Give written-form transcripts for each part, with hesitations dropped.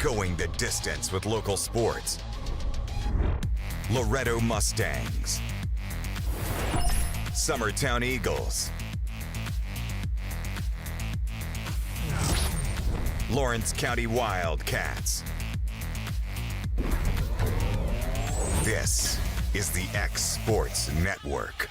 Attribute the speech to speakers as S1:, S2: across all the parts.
S1: going the distance with local sports. Loretto Mustangs, Summertown Eagles, Lawrence County Wildcats. This is the X Sports Network.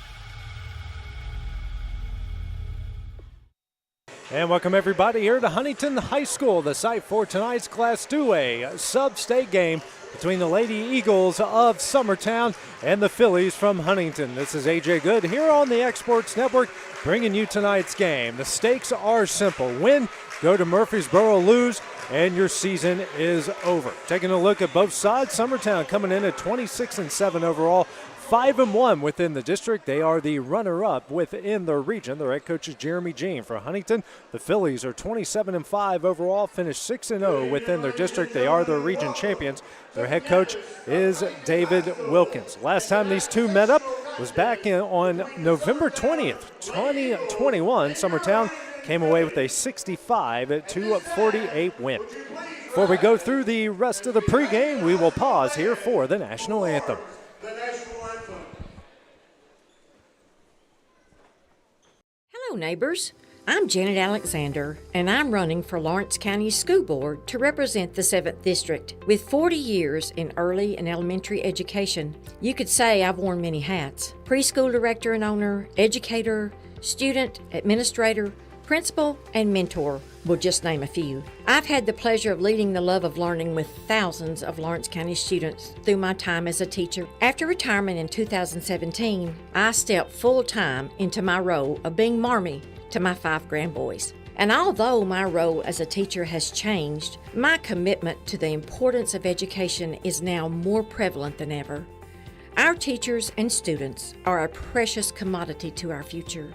S2: And welcome everybody here to Huntingdon High School, the site for tonight's Class 2A Substate game between the Lady Eagles of Summertown and the Phillies from Huntingdon. This is AJ Good here on the X Sports Network bringing you tonight's game. The stakes are simple. Win, go to Murfreesboro, lose, and your season is over. Taking a look at both sides, Summertown coming in at 26-7 overall, 5-1 within the district. They are the runner-up within the region. Their head coach is Jeremy Jean. For Huntingdon, the Phillies are 27-5 overall, finished 6-0 within their district. They are their region champions. Their head coach is David Wilkins. Last time these two met up was back on November 20th, 2021. Summertown came away with a 65-48 win. Before we go through the rest of the pregame, we will pause here for the national anthem.
S3: Hello, neighbors. I'm Janet Alexander, and I'm running for Lawrence County School Board to represent the 7th District. With 40 years in early and elementary education, you could say I've worn many hats. Preschool director and owner, educator, student, administrator, principal, and mentor, will just name a few. I've had the pleasure of leading the love of learning with thousands of Lawrence County students through my time as a teacher. After retirement in 2017, I stepped full-time into my role of being Marmee to my 5 grandboys. And although my role as a teacher has changed, my commitment to the importance of education is now more prevalent than ever. Our teachers and students are a precious commodity to our future,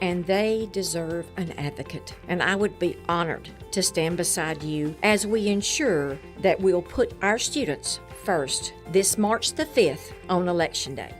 S3: and they deserve an advocate. And I would be honored to stand beside you as we ensure that we'll put our students first this March the 5th on Election Day.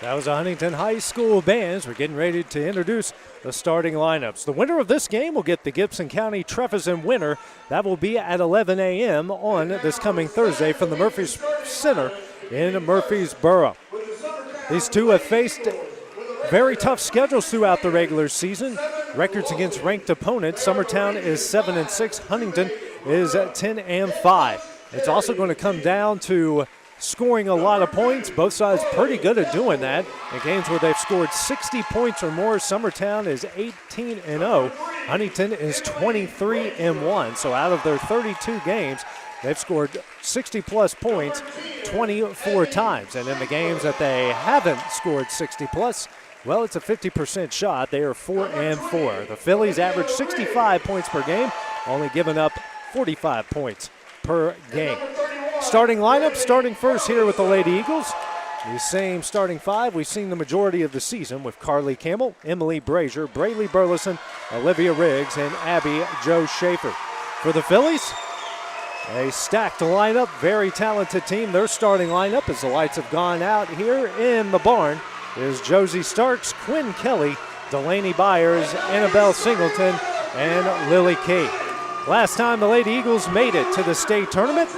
S2: That was a Huntingdon High School bands. We're getting ready to introduce the starting lineups. The winner of this game will get the Gibson County Trefethen winner. That will be at 11 a.m. on this coming Thursday from the Murphy's Center in Murfreesboro. These two have faced very tough schedules throughout the regular season. Records against ranked opponents. Summertown is 7-6. Huntingdon is 10-5. It's also going to come down to scoring a lot of points. Both sides pretty good at doing that. In games where they've scored 60 points or more, Summertown is 18-0. Huntingdon is 23-1. So out of their 32 games, they've scored 60-plus points 24 times. And in the games that they haven't scored 60-plus, well, it's a 50% shot. They are 4-4. The Phillies average 65 points per game, only giving up 45 points per game. Starting lineup, starting first here with the Lady Eagles. The same starting 5 we've seen the majority of the season with Carly Campbell, Emily Brazier, Braylee Burleson, Olivia Riggs, and Abby Jo Schaefer. For the Phillies, a stacked lineup, very talented team. Their starting lineup, as the lights have gone out here in the barn, is Josie Starks, Quinn Kelly, Delaney Byers, Annabelle Singleton, and Lily Key. Last time the Lady Eagles made it to the state tournament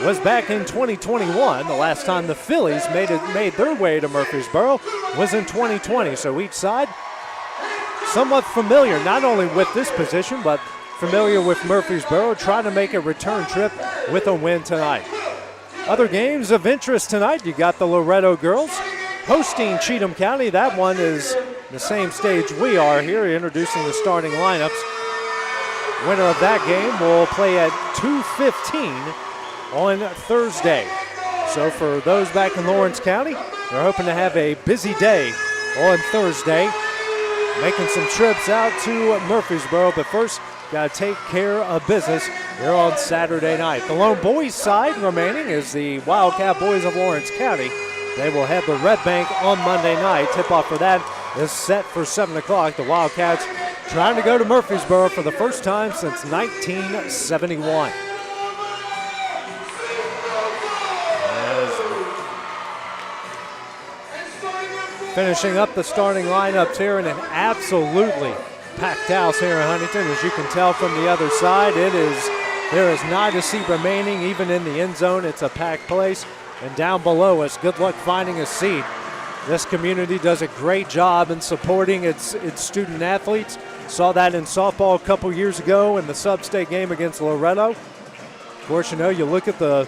S2: was back in 2021. The last time the Phillies made their way to Murfreesboro was in 2020. So each side somewhat familiar, not only with this position, but familiar with Murfreesboro, trying to make a return trip with a win tonight. Other games of interest tonight, you got the Loretto girls hosting Cheatham County. That one is the same stage we are here, introducing the starting lineups. Winner of that game will play at 2:15 on Thursday. So for those back in Lawrence County, they're hoping to have a busy day on Thursday, making some trips out to Murfreesboro. But first, got to take care of business here on Saturday night. The lone boys side remaining is the Wildcat boys of Lawrence County. They will have the Red Bank on Monday night. Tip-off for that is set for 7 o'clock. The Wildcats trying to go to Murfreesboro for the first time since 1971. Finishing up the starting lineups here in an absolutely packed house here in Huntingdon. As you can tell from the other side, there is not a seat remaining. Even in the end zone, it's a packed place. And down below us, good luck finding a seat. This community does a great job in supporting its student athletes. Saw that in softball a couple years ago in the Substate game against Loretto. Of course, you look at the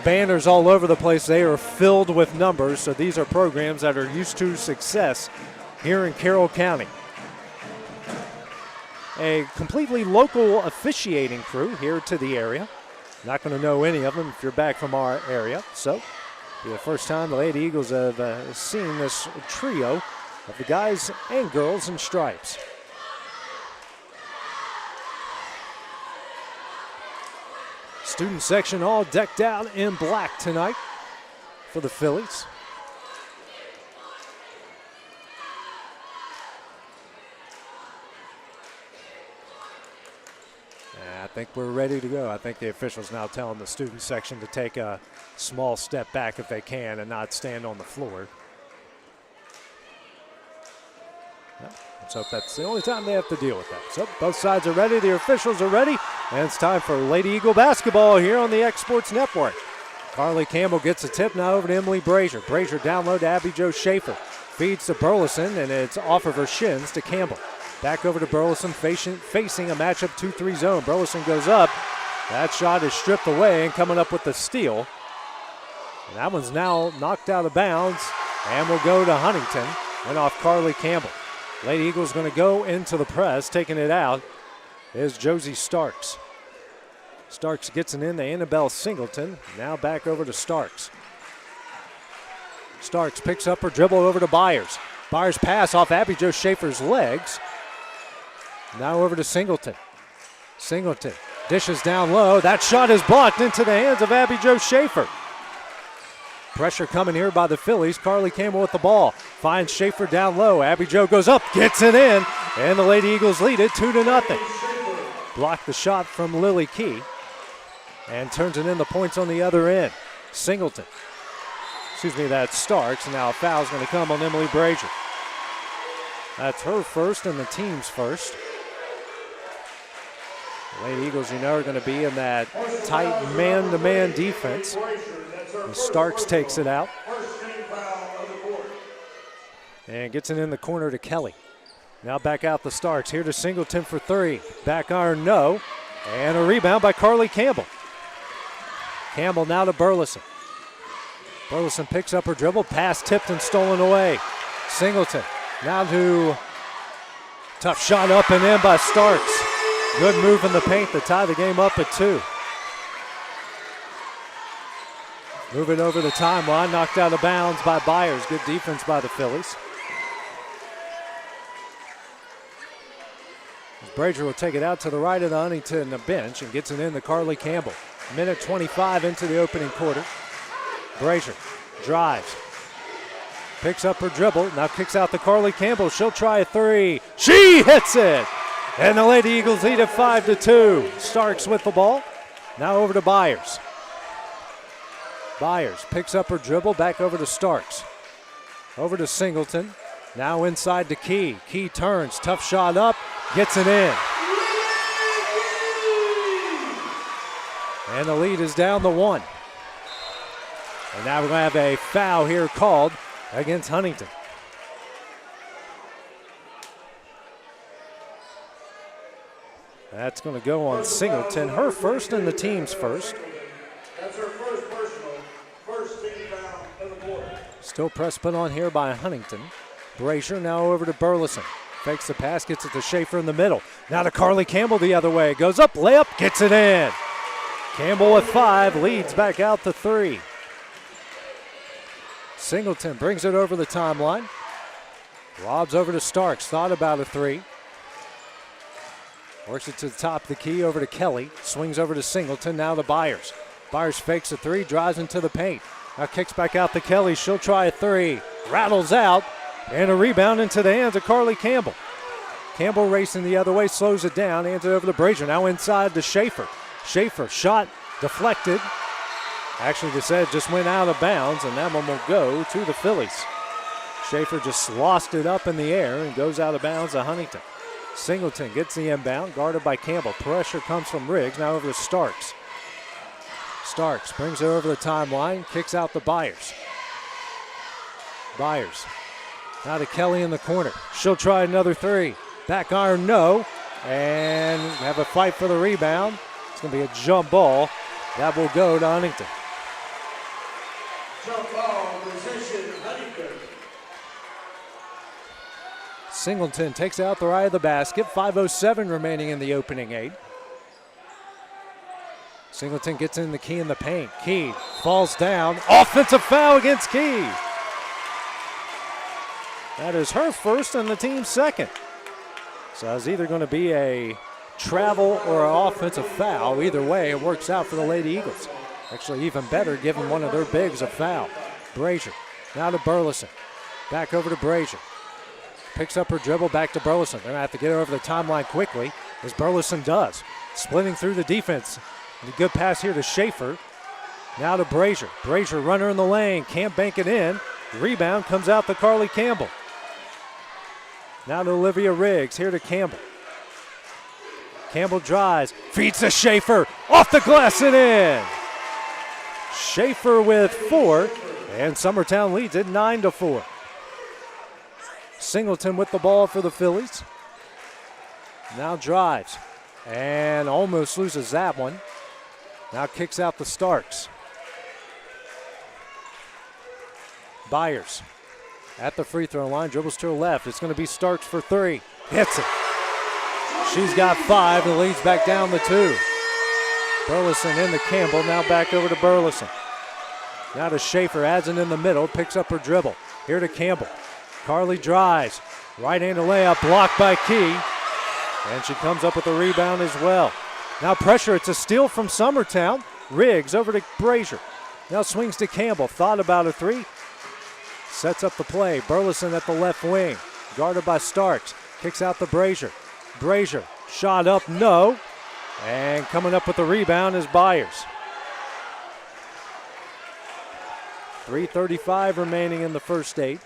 S2: banners all over the place. They are filled with numbers, so these are programs that are used to success here in Carroll County. A completely local officiating crew here to the area. Not going to know any of them if you're back from our area. So, for the first time, the Lady Eagles have seen this trio of the guys and girls in stripes. Student section all decked out in black tonight for the Phillies. I think we're ready to go. I think the officials now telling the student section to take a small step back if they can and not stand on the floor. Well, let's hope that's the only time they have to deal with that. So both sides are ready. The officials are ready. And it's time for Lady Eagle basketball here on the X Sports Network. Carly Campbell gets a tip now over to Emily Brazier. Brazier down low to Abby Jo Schaefer. Feeds to Burleson, and it's off of her shins to Campbell. Back over to Burleson facing a matchup 2-3 zone. Burleson goes up. That shot is stripped away and coming up with the steal. And that one's now knocked out of bounds and will go to Huntington. Went off Carly Campbell. Lady Eagles going to go into the press. Taking it out is Josie Starks. Starks gets it in to Annabelle Singleton. Now back over to Starks. Starks picks up her dribble over to Byers. Byers pass off Abby Jo Schaefer's legs. Now over to Singleton. Singleton dishes down low. That shot is blocked into the hands of Abby Jo Schaefer. Pressure coming here by the Phillies. Carly Campbell with the ball. Finds Schaefer down low. Abby Jo goes up, gets it in, and the Lady Eagles lead it 2-0. Blocked the shot from Lily Key and turns it in. The points on the other end. Singleton. That's Starks. And now a foul's going to come on Emily Brazier. That's her first and the team's first. The Lady Eagles, are going to be in that tight man-to-man defense. And Starks takes it out. And gets it in the corner to Kelly. Now back out the Starks. Here to Singleton for three. Back iron, no. And a rebound by Carly Campbell. Campbell now to Burleson. Burleson picks up her dribble. Pass tipped and stolen away. Singleton now to tough shot up and in by Starks. Good move in the paint to tie the game up at 2. Moving over the timeline. Knocked out of bounds by Byers. Good defense by the Phillies. Brazier will take it out to the right of the Huntington bench and gets it in to Carly Campbell. Minute 25 into the opening quarter. Brazier drives. Picks up her dribble. Now kicks out to Carly Campbell. She'll try a three. She hits it! And the Lady Eagles lead at 5-2. Starks with the ball. Now over to Byers. Byers picks up her dribble. Back over to Starks. Over to Singleton. Now inside to Key. Key turns. Tough shot up. Gets it in. And the lead is down to 1. And now we're going to have a foul here called against Huntington. That's going to go on Singleton. Her first and the team's first.
S4: That's her first personal, first team foul of the quarter.
S2: Still press put on here by Huntington. Brazier now over to Burleson. Fakes the pass, gets it to Schaefer in the middle. Now to Carly Campbell the other way. Goes up, layup, gets it in. Campbell with 5, leads back out to 3. Singleton brings it over the timeline. Lobs over to Starks, thought about a 3. Works it to the top of the key, over to Kelly. Swings over to Singleton, now to Byers. Byers fakes a three, drives into the paint. Now kicks back out to Kelly. She'll try a three. Rattles out. And a rebound into the hands of Carly Campbell. Campbell racing the other way, slows it down, hands it over to Brazier. Now inside to Schaefer. Schaefer, shot deflected. Actually, they said just went out of bounds, and that one will go to the Phillies. Schaefer just lost it up in the air and goes out of bounds to Huntingdon. Singleton gets the inbound, guarded by Campbell. Pressure comes from Riggs, now over to Starks. Starks brings it over the timeline, kicks out to Byers. Byers, now to Kelly in the corner. She'll try another three. Back iron, no. And have a fight for the rebound. It's going to be a jump ball. That will go to Huntingdon.
S4: Jump ball, position, Huntingdon.
S2: Singleton takes out the right of the basket. 5:07 remaining in the opening 8. Singleton gets in the key in the paint. Key falls down. Offensive foul against Key. That is her first and the team's second. So it's either going to be a travel or an offensive foul. Either way, it works out for the Lady Eagles. Actually, even better, giving one of their bigs a foul. Brazier, now to Burleson. Back over to Brazier. Picks up her dribble, back to Burleson. They're going to have to get her over the timeline quickly, as Burleson does. Splitting through the defense. A good pass here to Schaefer. Now to Brazier. Brazier, runner in the lane, can't bank it in. Rebound comes out to Carly Campbell. Now to Olivia Riggs, here to Campbell. Campbell drives, feeds to Schaefer, off the glass and in. Schaefer with 4, and Summertown leads it 9-4. Singleton with the ball for the Phillies. Now drives, and almost loses that one. Now kicks out to Starks. Byers at the free throw line, dribbles to her left. It's going to be Starks for 3. Hits it. She's got 5 and leads back down to 2. Burleson into Campbell, now back over to Burleson. Now to Schaefer, adds it in the middle, picks up her dribble. Here to Campbell. Carly drives. Right-handed layup, blocked by Key. And she comes up with a rebound as well. Now pressure, it's a steal from Summertown. Riggs over to Brazier. Now swings to Campbell, thought about a 3. Sets up the play. Burleson at the left wing. Guarded by Starks. Kicks out to Brazier. Brazier, shot up, no. And coming up with the rebound is Byers. 3:35 remaining in the first 8.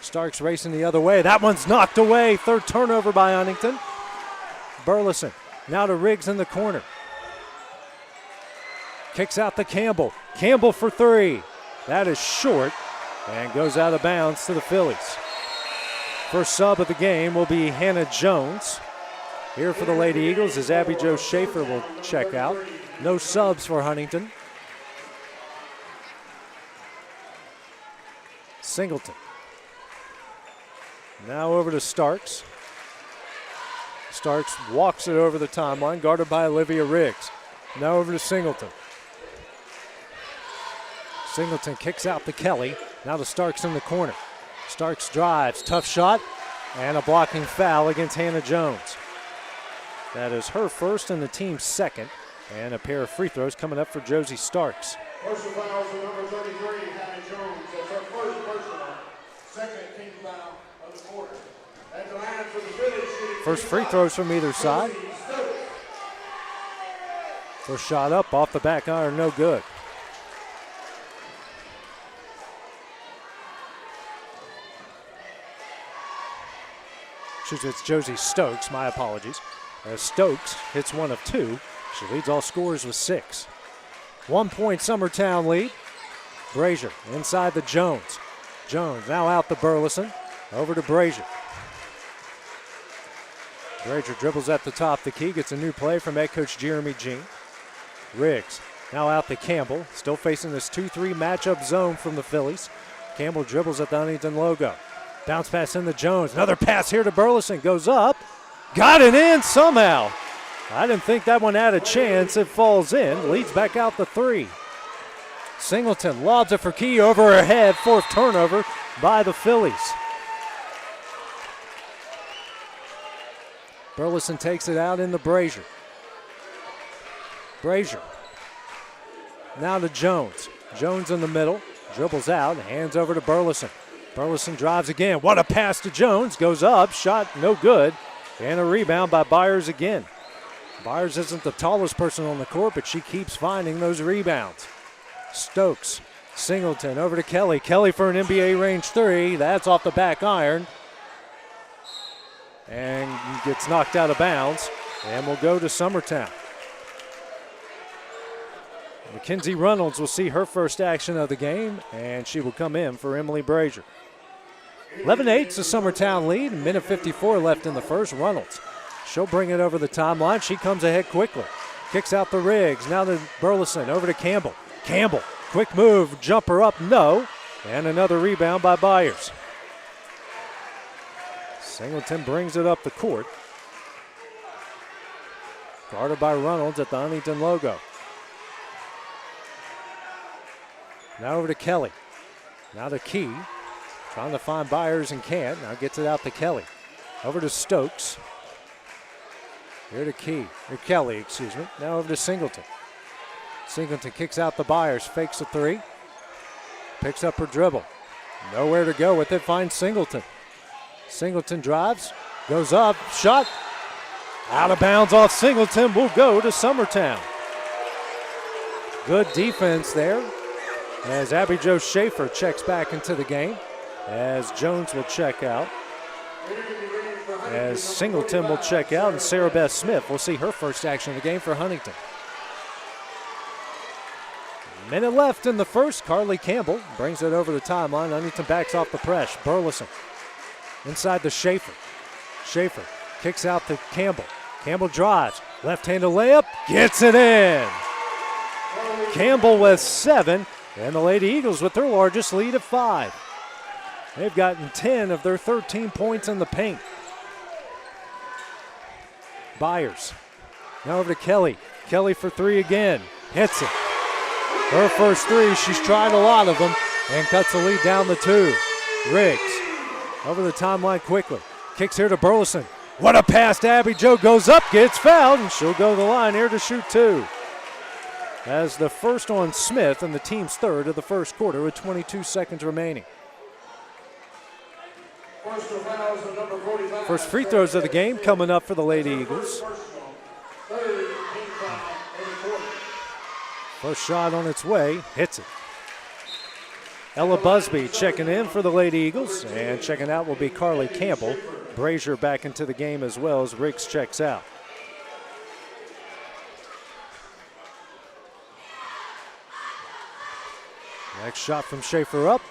S2: Starks racing the other way. That one's knocked away. Third turnover by Huntingdon. Burleson, now to Riggs in the corner. Kicks out to Campbell. Campbell for 3. That is short. And goes out of bounds to the Phillies. First sub of the game will be Hannah Jones. Here for the Lady Eagles as Abby Jo Schaefer will check out. No subs for Huntingdon. Singleton. Now over to Starks. Starks walks it over the timeline, guarded by Olivia Riggs. Now over to Singleton. Singleton kicks out to Kelly. Now to Starks in the corner. Starks drives, tough shot, and a blocking foul against Hannah Jones. That is her first and the team's second, and a pair of free throws coming up for Josie Starks.
S4: Personal foul for number 33, Hannah Jones. That's her first personal. Second team foul of the quarter. At the line for the Phillies.
S2: First free throws from either side. First shot up off the back iron, no good. It's Josie Stokes, my apologies. As Stokes hits 1 of 2. She leads all scorers with 6. 1 point Summertown lead. Brazier inside to Jones. Jones now out to Burleson. Over to Brazier. Brazier dribbles at the top of the key. Gets a new play from head coach Jeremy Jean. Riggs now out to Campbell. Still facing this 2-3 matchup zone from the Phillies. Campbell dribbles at the Huntingdon logo. Bounce pass into Jones. Another pass here to Burleson. Goes up. Got it in somehow. I didn't think that one had a chance. It falls in. Leads back out to 3. Singleton lobs it for Key over her head. 4th turnover by the Phillies. Burleson takes it out into Brazier. Brazier. Now to Jones. Jones in the middle. Dribbles out. Hands over to Burleson. Burleson drives again. What a pass to Jones. Goes up. Shot no good. And a rebound by Byers again. Byers isn't the tallest person on the court, but she keeps finding those rebounds. Stokes. Singleton over to Kelly. Kelly for an NBA range three. That's off the back iron. And gets knocked out of bounds. And will go to Summertown. Mackenzie Reynolds will see her first action of the game, and she will come in for Emily Brazier. 11-8's the Summertown lead. Minute 54 left in the first. Reynolds. She'll bring it over the timeline. She comes ahead quickly. Kicks out the Riggs. Now to Burleson. Over to Campbell. Campbell. Quick move. Jumper up. No. And another rebound by Byers. Singleton brings it up the court. Guarded by Reynolds at the Huntingdon logo. Now over to Kelly. Now to Key. Trying to find Byers and can't. Now gets it out to Kelly. Over to Stokes. Here to Key. Or Kelly, excuse me. Now over to Singleton. Singleton kicks out the Byers. Fakes a three. Picks up her dribble. Nowhere to go with it. Finds Singleton. Singleton drives. Goes up. Shot. Out of bounds off Singleton. Will go to Summertown. Good defense there. As Abby Jo Schaefer checks back into the game, as Jones will check out, as Singleton will check out, and Sarah Beth Smith will see her first action of the game for Huntingdon. Minute left in the first. Carly Campbell brings it over the timeline. Huntingdon backs off the press. Burleson inside to Schaefer. Schaefer kicks out to Campbell. Campbell drives. Left-handed layup. Gets it in. Campbell with 7. And the Lady Eagles with their largest lead of 5. They've gotten 10 of their 13 points in the paint. Byers. Now over to Kelly. Kelly for 3 again. Hits it. Her first 3. She's tried a lot of them and cuts the lead down to 2. Riggs. Over the timeline quickly. Kicks here to Burleson. What a pass to Abby Jo. Goes up, gets fouled, and she'll go to the line here to shoot 2. As the first on Smith and the team's third of the first quarter with 22 seconds remaining. First free throws of the game coming up for the Lady Eagles. First shot on its way, hits it. Ella Busby checking in for the Lady Eagles, and checking out will be Carly Campbell. Brazier back into the game as well as Riggs checks out. Next shot from Schaefer up.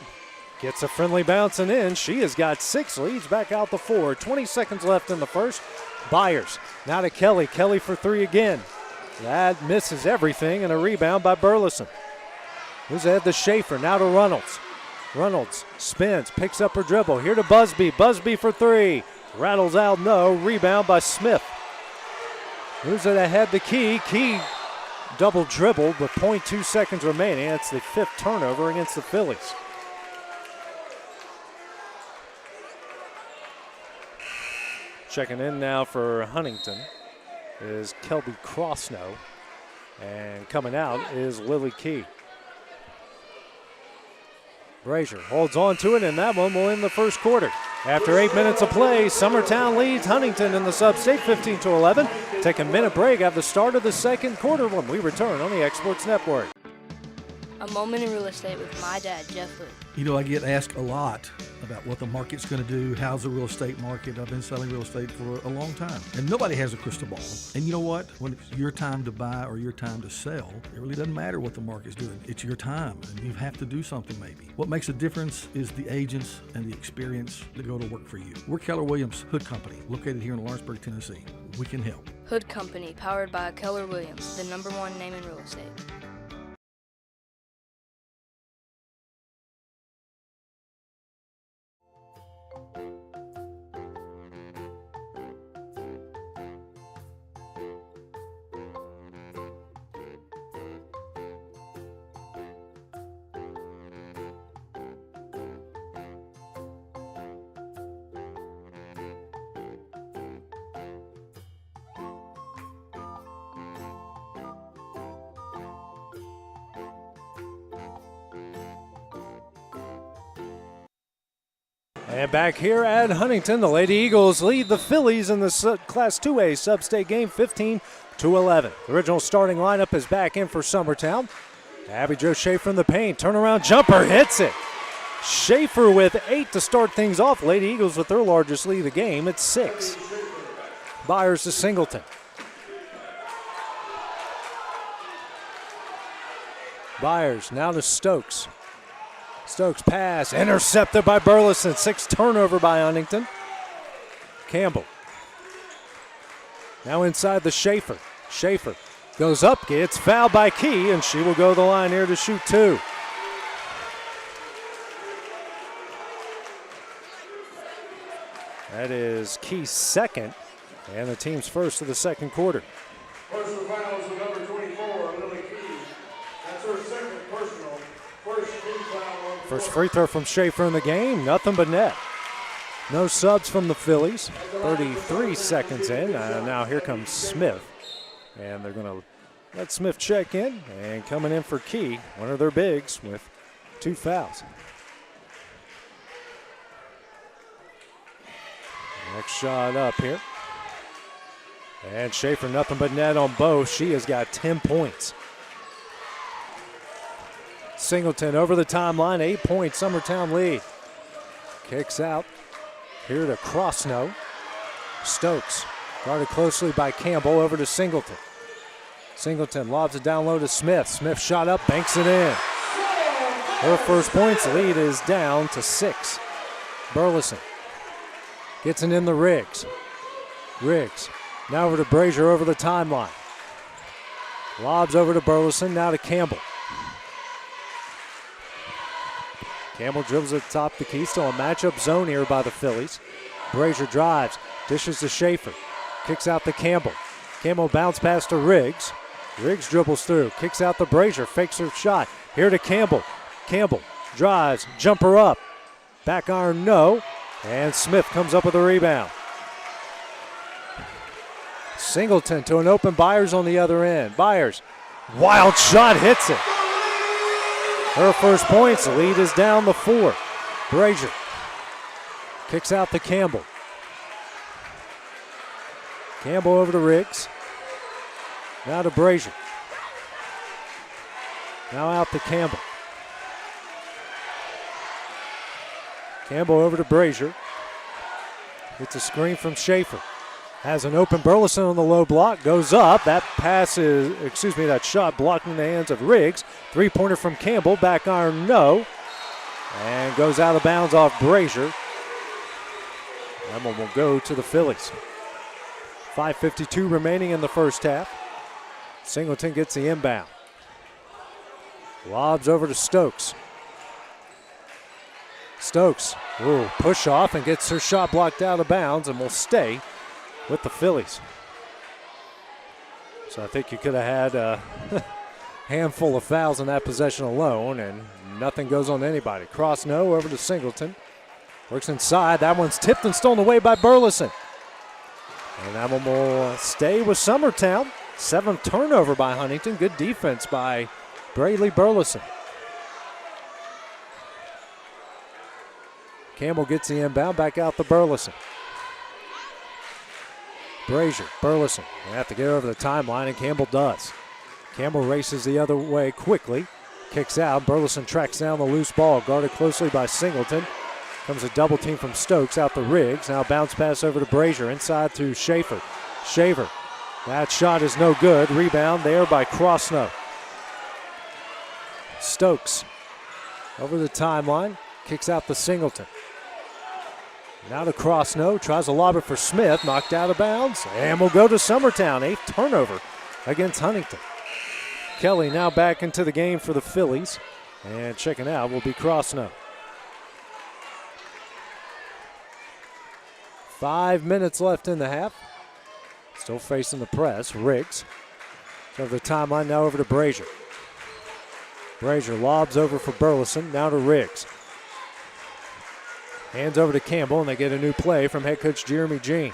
S2: Gets a friendly bounce and in. She has got 6 leads back out to 4. 20 seconds left in the first. Byers. Now to Kelly. Kelly for 3 again. That misses everything, and a rebound by Burleson. Who's ahead to Schaefer. Now to Reynolds. Reynolds spins. Picks up her dribble. Here to Busby. Busby for 3. Rattles out. No. Rebound by Smith. Moves it ahead to Key. Key double dribbled with 0.2 seconds remaining. That's the 5th turnover against the Phillies. Checking in now for Huntingdon is Kelby Crossnow. And coming out is Lily Key. Brazier holds on to it, and that one will end the first quarter. After 8 minutes of play, Summertown leads Huntingdon in the Substate 15-11. Take a minute break at the start of the second quarter when we return on the Exports Network.
S5: A moment in real estate with my dad, Jeff Hood.
S6: You know, I get asked a lot about what the market's going to do. How's the real estate market? I've been selling real estate for a long time, and nobody has a crystal ball. And you know what? When it's your time to buy or your time to sell, it really doesn't matter what the market's doing. It's your time, and you have to do something maybe. What makes a difference is the agents and the experience that go to work for you. We're Keller Williams Hood Company, located here in Lawrenceburg, Tennessee. We can help.
S5: Hood Company, powered by Keller Williams, the #1 name in real estate.
S2: And back here at Huntington, the Lady Eagles lead the Phillies in the Class 2A Substate game 15-11. The original starting lineup is back in for Summertown. Abby Jo Schaefer in the paint. Turnaround jumper hits it. Schaefer with 8 to start things off. Lady Eagles with their largest lead of the game at 6. Byers to Singleton. Byers now to Stokes. Stokes pass, intercepted by Burleson. 6 turnover by Huntington. Campbell. Now inside the Schaefer. Schaefer goes up, gets fouled by Key, and she will go to the line here to shoot 2. That is Key's second, and the team's first of the second quarter.
S4: Personal fouls with number 24, Lily Key. That's her second personal. First team foul on the
S2: First
S4: court.
S2: free throw from Schaefer in the game, nothing but net. No subs from the Phillies. 33 seconds in. Now here comes Smith. And they're going to let Smith check in. And coming in for Key, one of their bigs with 2 fouls. Next shot up here. And Schaefer, nothing but net on both. She has got 10 points. Singleton over the timeline, 8-point Summertown lead. Kicks out here to Crossno. Stokes guarded closely by Campbell, over to Singleton. Singleton lobs it down low to Smith. Smith shot up, banks it in. Her first points, lead is down to 6. Burleson gets it in the Riggs. Riggs now over to Brazier over the timeline. Lobs over to Burleson, now to Campbell. Campbell dribbles at the top of the key. Still a matchup zone here by the Phillies. Brazier drives, dishes to Schaefer. Kicks out to Campbell. Campbell bounce pass to Riggs. Riggs dribbles through, kicks out to Brazier, fakes her shot. Here to Campbell. Campbell drives, jumper up. Back iron, no. And Smith comes up with a rebound. Singleton to an open Byers on the other end. Byers, wild shot, hits it. Her first points, the lead is down to 4. Brazier kicks out to Campbell. Campbell over to Riggs. Now to Brazier. Now out to Campbell. Campbell over to Brazier. Gets a screen from Schaefer. Has an open Burleson on the low block. Goes up. That that shot blocked in the hands of Riggs. 3-pointer from Campbell. Back iron, no. And goes out of bounds off Brazier. That one will go to the Phillies. 5:52 remaining in the first half. Singleton gets the inbound. Lobs over to Stokes. Stokes will push off and gets her shot blocked out of bounds and will stay with the Phillies. So I think you could have had a handful of fouls in that possession alone, and nothing goes on to anybody. Cross no over to Singleton. Works inside. That one's tipped and stolen away by Burleson. And that one will stay with Summertown. 7th turnover by Huntington. Good defense by Braylee Burleson. Campbell gets the inbound, back out to Burleson. Brazier, Burleson. They have to get over the timeline, and Campbell does. Campbell races the other way quickly. Kicks out. Burleson tracks down the loose ball, guarded closely by Singleton. Comes a double team from Stokes out to Riggs. Now bounce pass over to Brazier. Inside to Schaefer. Shaver. That shot is no good. Rebound there by Crossno. Stokes over the timeline. Kicks out to Singleton. Now to Crossno. Tries to lob it for Smith. Knocked out of bounds. And will go to Summertown. 8th turnover against Huntington. Kelly now back into the game for the Phillies. And checking out will be Crossno. 5 minutes left in the half. Still facing the press. Riggs. Over the timeline, now over to Brazier. Brazier lobs over for Burleson. Now to Riggs. Hands over to Campbell, and they get a new play from head coach Jeremy Jean.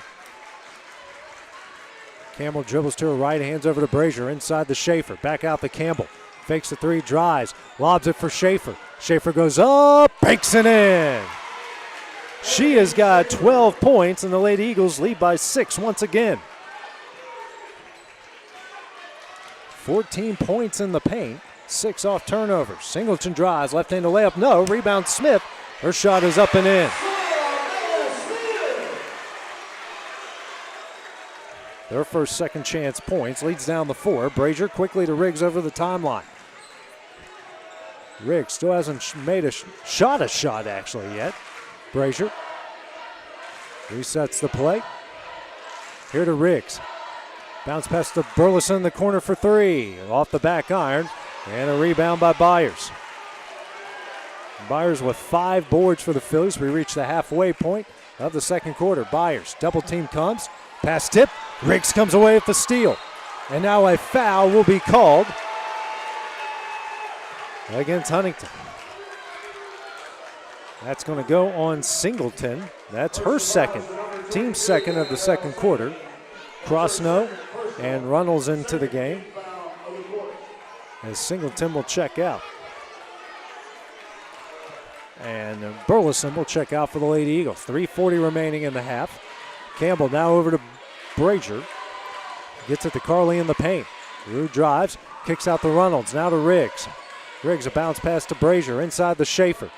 S2: Campbell dribbles to her right, hands over to Brazier. Inside to Schaefer. Back out to Campbell. Fakes the 3, drives. Lobs it for Schaefer. Schaefer goes up, banks it in. She has got 12 points, and the Lady Eagles lead by 6 once again. 14 points in the paint, 6 off turnovers. Singleton drives, left-handed layup, no. Rebound Smith. Her shot is up and in. Their first second chance points, leads down the 4. Brazier quickly to Riggs over the timeline. Riggs still hasn't made a shot actually yet. Brazier resets the play. Here to Riggs. Bounce pass to Burleson in the corner for 3. Off the back iron. And a rebound by Byers. Byers with 5 boards for the Phillies. We reach the halfway point of the second quarter. Byers, double team comes. Pass tip. Riggs comes away with the steal. And now a foul will be called against Huntingdon. That's going to go on Singleton. That's her second, team second of the second quarter. Crossno and Runnels into the game as Singleton will check out. And Burleson will check out for the Lady Eagles. 3:40 remaining in the half. Campbell now over to Brazier. Gets it to Carly in the paint. Rue drives, kicks out to Runnels. Now to Riggs. Riggs, a bounce pass to Brazier inside the Schaefer.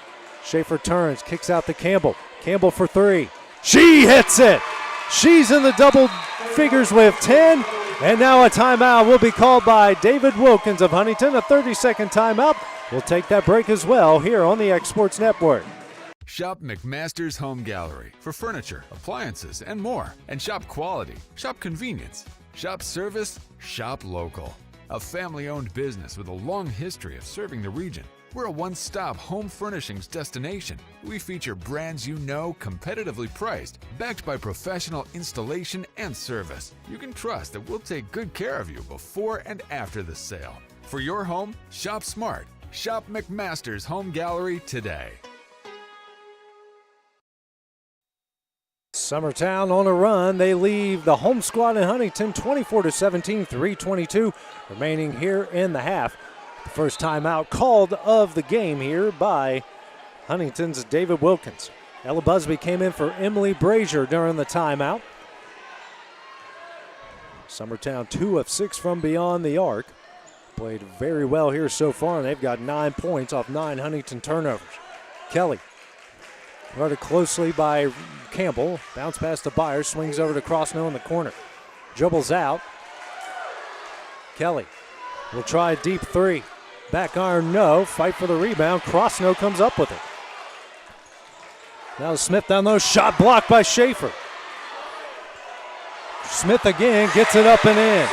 S2: Schaefer turns, kicks out to Campbell. Campbell for 3. She hits it. She's in the double figures with 10. And now a timeout will be called by David Wilkins of Huntingdon. A 30-second timeout. We'll take that break as well here on the X Sports Network.
S7: Shop McMaster's Home Gallery for furniture, appliances, and more. And shop quality, shop convenience, shop service, shop local. A family-owned business with a long history of serving the region. We're a one-stop home furnishings destination. We feature brands you know, competitively priced, backed by professional installation and service. You can trust that we'll take good care of you before and after the sale. For your home, shop smart. Shop McMaster's Home Gallery today.
S2: Summertown on a run. They leave the home squad in Huntingdon 24-17, 3:22 remaining here in the half. The first timeout called of the game here by Huntington's David Wilkins. Ella Busby came in for Emily Brazier during the timeout. Summertown 2 of 6 from beyond the arc. Played very well here so far, and they've got 9 points off 9 Huntington turnovers. Kelly guarded closely by Campbell. Bounce pass to Byers. Swings over to Crossno in the corner. Dribbles out. Kelly will try a deep 3. Back iron, no. Fight for the rebound. Crossno comes up with it. Now Smith down low. Shot blocked by Schaefer. Smith again gets it up and in.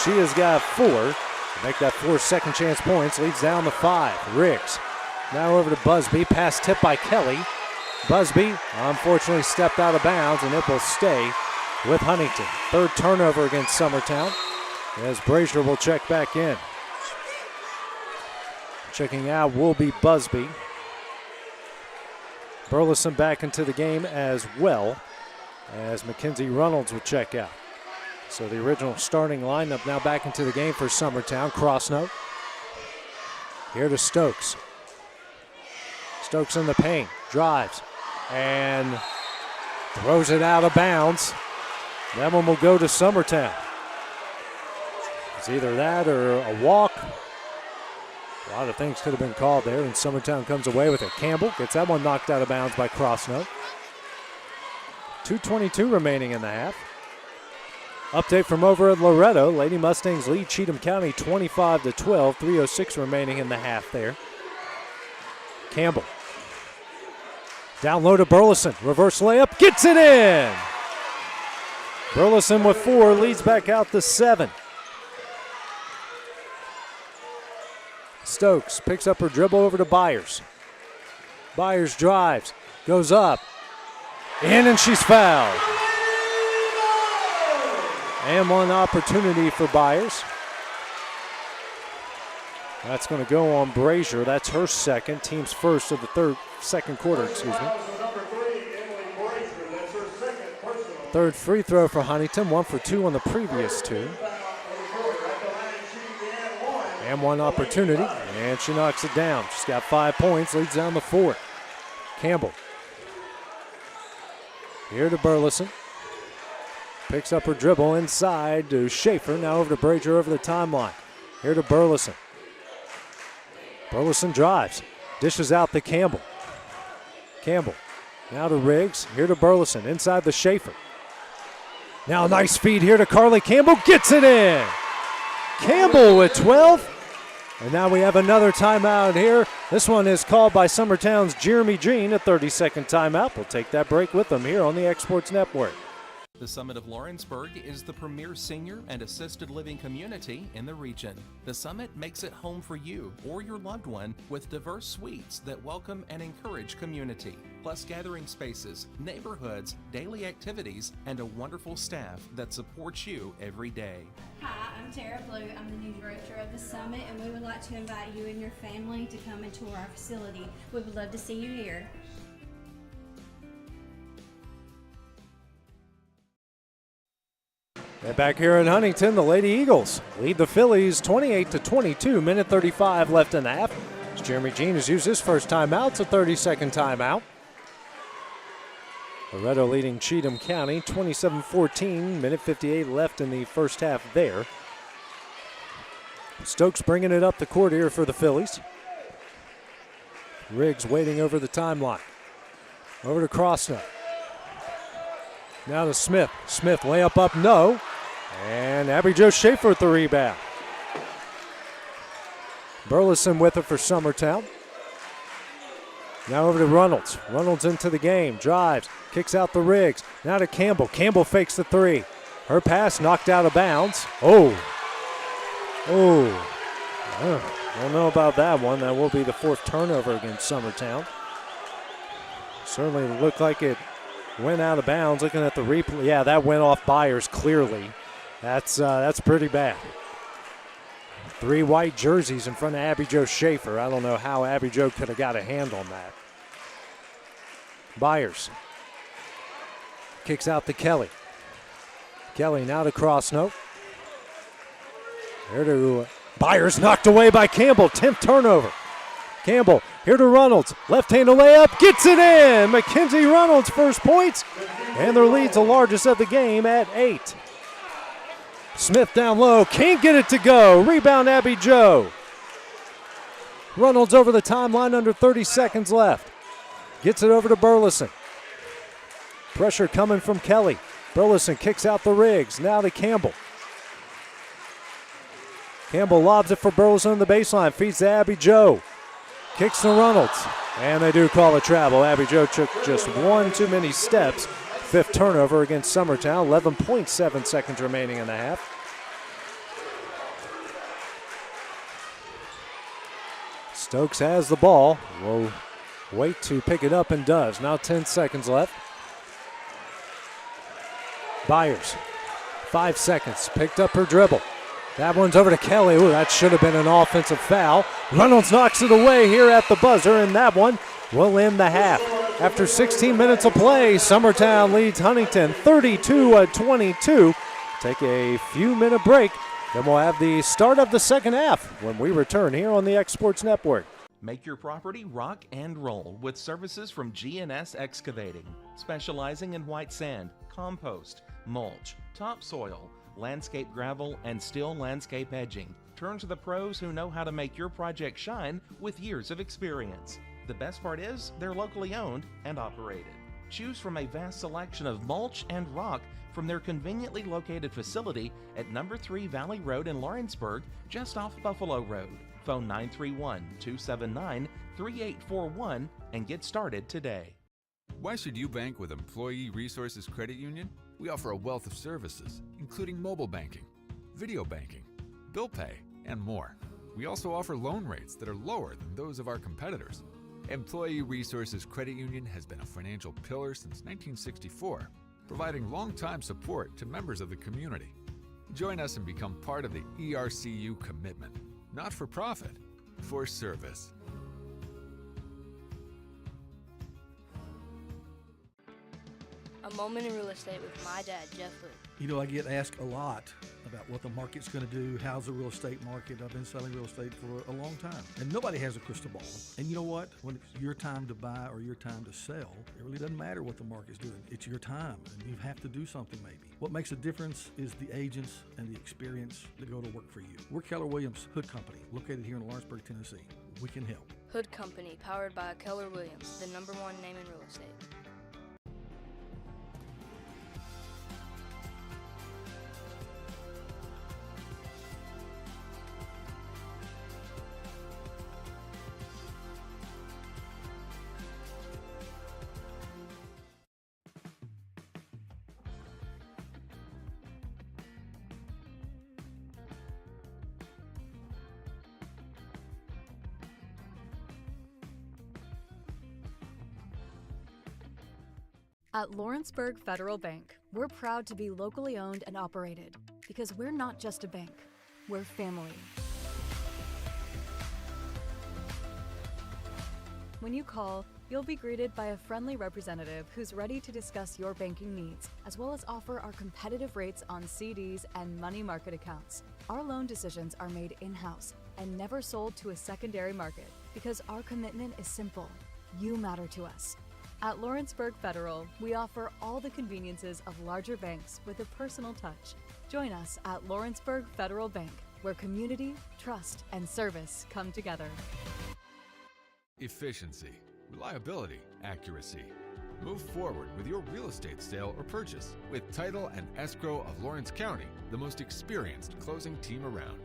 S2: She has got 4. To make that 4 second chance points. Leads down to 5. Riggs. Now over to Busby. Pass tip by Kelly. Busby unfortunately stepped out of bounds, and it will stay with Huntingdon. 3rd turnover against Summertown as Brazier will check back in. Checking out will be Busby. Burleson back into the game as well as Mackenzie Runnels will check out. So the original starting lineup now back into the game for Summertown. Crossnote. Here to Stokes. Stokes in the paint. Drives. And throws it out of bounds. That one will go to Summertown. It's either that or a walk. A lot of things could have been called there, and Summertown comes away with it. Campbell gets that one knocked out of bounds by Crossnote. 2:22 remaining in the half. Update from over at Loretto. Lady Mustangs lead Cheatham County 25-12. 3:06 remaining in the half there. Campbell. Down low to Burleson. Reverse layup. Gets it in. Burleson with 4. Leads back out to 7. Stokes picks up her dribble over to Byers. Byers drives. Goes up. In, and she's fouled. And one opportunity for Byers. That's going to go on Brazier. That's her second. Team's first of the second quarter, excuse me. Third free throw for Huntington. 1 for 2 on the previous 2. And one opportunity, and she knocks it down. She's got 5 points, leads down to 4. Campbell. Here to Burleson. Picks up her dribble inside to Schaefer. Now over to Brazier over the timeline. Here to Burleson. Burleson drives. Dishes out to Campbell. Campbell. Now to Riggs. Here to Burleson. Inside the Schaefer. Now a nice feed here to Carly Campbell. Gets it in. Campbell with 12. And now we have another timeout here. This one is called by Summertown's Jeremy Jean, a 30-second timeout. We'll take that break with them here on the Exports Network.
S8: The Summit of Lawrenceburg is the premier senior and assisted living community in the region. The Summit makes it home for you or your loved one with diverse suites that welcome and encourage community, plus gathering spaces, neighborhoods, daily activities, and a wonderful staff that supports you every day.
S9: Hi, I'm Tara Blue. I'm the new director of the Summit, and we would like to invite you and your family to come and tour our facility. We would love to see you here.
S2: And back here in Huntington, the Lady Eagles lead the Phillies 28-22, minute 35 left in the half. As Jeremy Jean has used his first timeout. It's a 30-second timeout. Loretto leading Cheatham County 27-14, minute 58 left in the first half there. Stokes bringing it up the court here for the Phillies. Riggs waiting over the timeline. Over to Crossnow. Now to Smith. Smith layup up, no. And Abby Jo Schaefer at the rebound. Burleson with it for Summertown. Now over to Reynolds. Reynolds into the game, drives, kicks out the Riggs. Now to Campbell. Campbell fakes the three. Her pass knocked out of bounds. Oh. Don't know about that one. That will be the fourth turnover against Summertown. Certainly looked like it went out of bounds. Looking at the replay, yeah, that went off Byers clearly. That's pretty bad. 3 white jerseys in front of Abby Jo Schaefer. I don't know how Abby Jo could have got a hand on that. Byers kicks out to Kelly. Kelly now to Crossnote. Here to Byers, knocked away by Campbell. 10th turnover. Campbell here to Reynolds. Left-handed layup, gets it in. Mackenzie Reynolds first points, and their lead's the largest of the game at 8. Smith down low, can't get it to go. Rebound Abby Jo. Reynolds over the timeline, under 30 seconds left. Gets it over to Burleson. Pressure coming from Kelly. Burleson kicks out the Riggs. Now to Campbell. Campbell lobs it for Burleson on the baseline. Feeds to Abby Jo. Kicks to Reynolds. And they do call a travel. Abby Jo took just one too many steps. 5th turnover against Summertown. 11.7 seconds remaining in the half. Stokes has the ball. Will wait to pick it up and does. Now 10 seconds left. Byers, 5 seconds. Picked up her dribble. That one's over to Kelly. Ooh, that should have been an offensive foul. Reynolds knocks it away here at the buzzer, and that one will end the half. After 16 minutes of play, Summertown leads Huntington 32-22. Take a few-minute break, then we'll have the start of the second half when we return here on the Exports Network.
S8: Make your property rock and roll with services from G&S Excavating, specializing in white sand, compost, mulch, topsoil, landscape gravel, and steel landscape edging. Turn to the pros who know how to make your project shine with years of experience. The best part is they're locally owned and operated. Choose from a vast selection of mulch and rock from their conveniently located facility at number 3 Valley Road in Lawrenceburg, just off Buffalo Road. Phone 931-279-3841 and get started today.
S7: Why should you bank with Employee Resources Credit Union? We offer a wealth of services, including mobile banking, video banking, bill pay, and more. We also offer loan rates that are lower than those of our competitors. Employee Resources Credit Union has been a financial pillar since 1964, providing long-time support to members of the community. Join us and become part of the ERCU commitment. Not for profit, for service.
S5: A moment in real estate with my dad, Jeff Hood.
S6: You know, I get asked a lot about what the market's going to do, how's the real estate market. I've been selling real estate for a long time, and nobody has a crystal ball. And you know what? When it's your time to buy or your time to sell, it really doesn't matter what the market's doing. It's your time, and you have to do something maybe. What makes a difference is the agents and the experience that go to work for you. We're Keller Williams Hood Company, located here in Lawrenceburg, Tennessee. We can help.
S5: Hood Company, powered by Keller Williams, the #1 name in real estate.
S10: At Lawrenceburg Federal Bank, we're proud to be locally owned and operated because we're not just a bank, we're family. When you call, you'll be greeted by a friendly representative who's ready to discuss your banking needs, as well as offer our competitive rates on CDs and money market accounts. Our loan decisions are made in-house and never sold to a secondary market because our commitment is simple. You matter to us. At Lawrenceburg Federal, we offer all the conveniences of larger banks with a personal touch. Join us at Lawrenceburg Federal Bank, where community, trust, and service come together.
S7: Efficiency, reliability, accuracy. Move forward with your real estate sale or purchase with Title and Escrow of Lawrence County, the most experienced closing team around.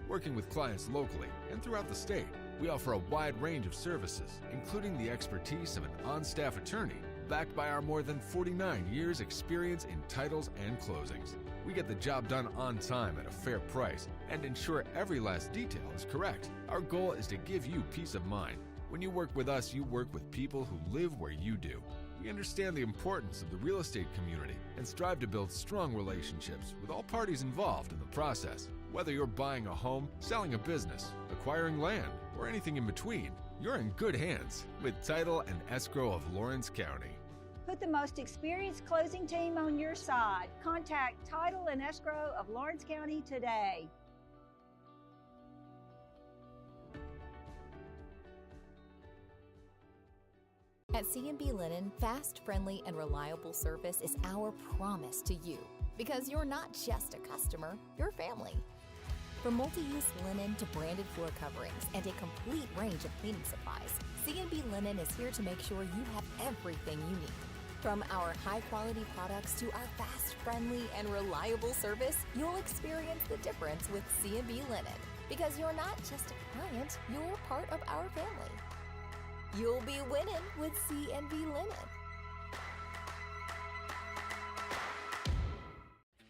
S7: Working with clients locally and throughout the state, we offer a wide range of services, including the expertise of an on-staff attorney, backed by our more than 49 years' experience in titles and closings. We get the job done on time at a fair price and ensure every last detail is correct. Our goal is to give you peace of mind. When you work with us, you work with people who live where you do. We understand the importance of the real estate community and strive to build strong relationships with all parties involved in the process. Whether you're buying a home, selling a business, acquiring land, or anything in between, you're in good hands with Title and Escrow of Lawrence County.
S11: Put the most experienced closing team on your side. Contact Title and Escrow of Lawrence County today.
S12: At C&B Linen, fast, friendly, and reliable service is our promise to you. Because you're not just a customer, you're family. From multi-use linen to branded floor coverings and a complete range of cleaning supplies, C&B Linen is here to make sure you have everything you need. From our high-quality products to our fast, friendly, and reliable service, you'll experience the difference with C&B Linen. Because you're not just a client, you're part of our family. You'll be winning with C&B Linen.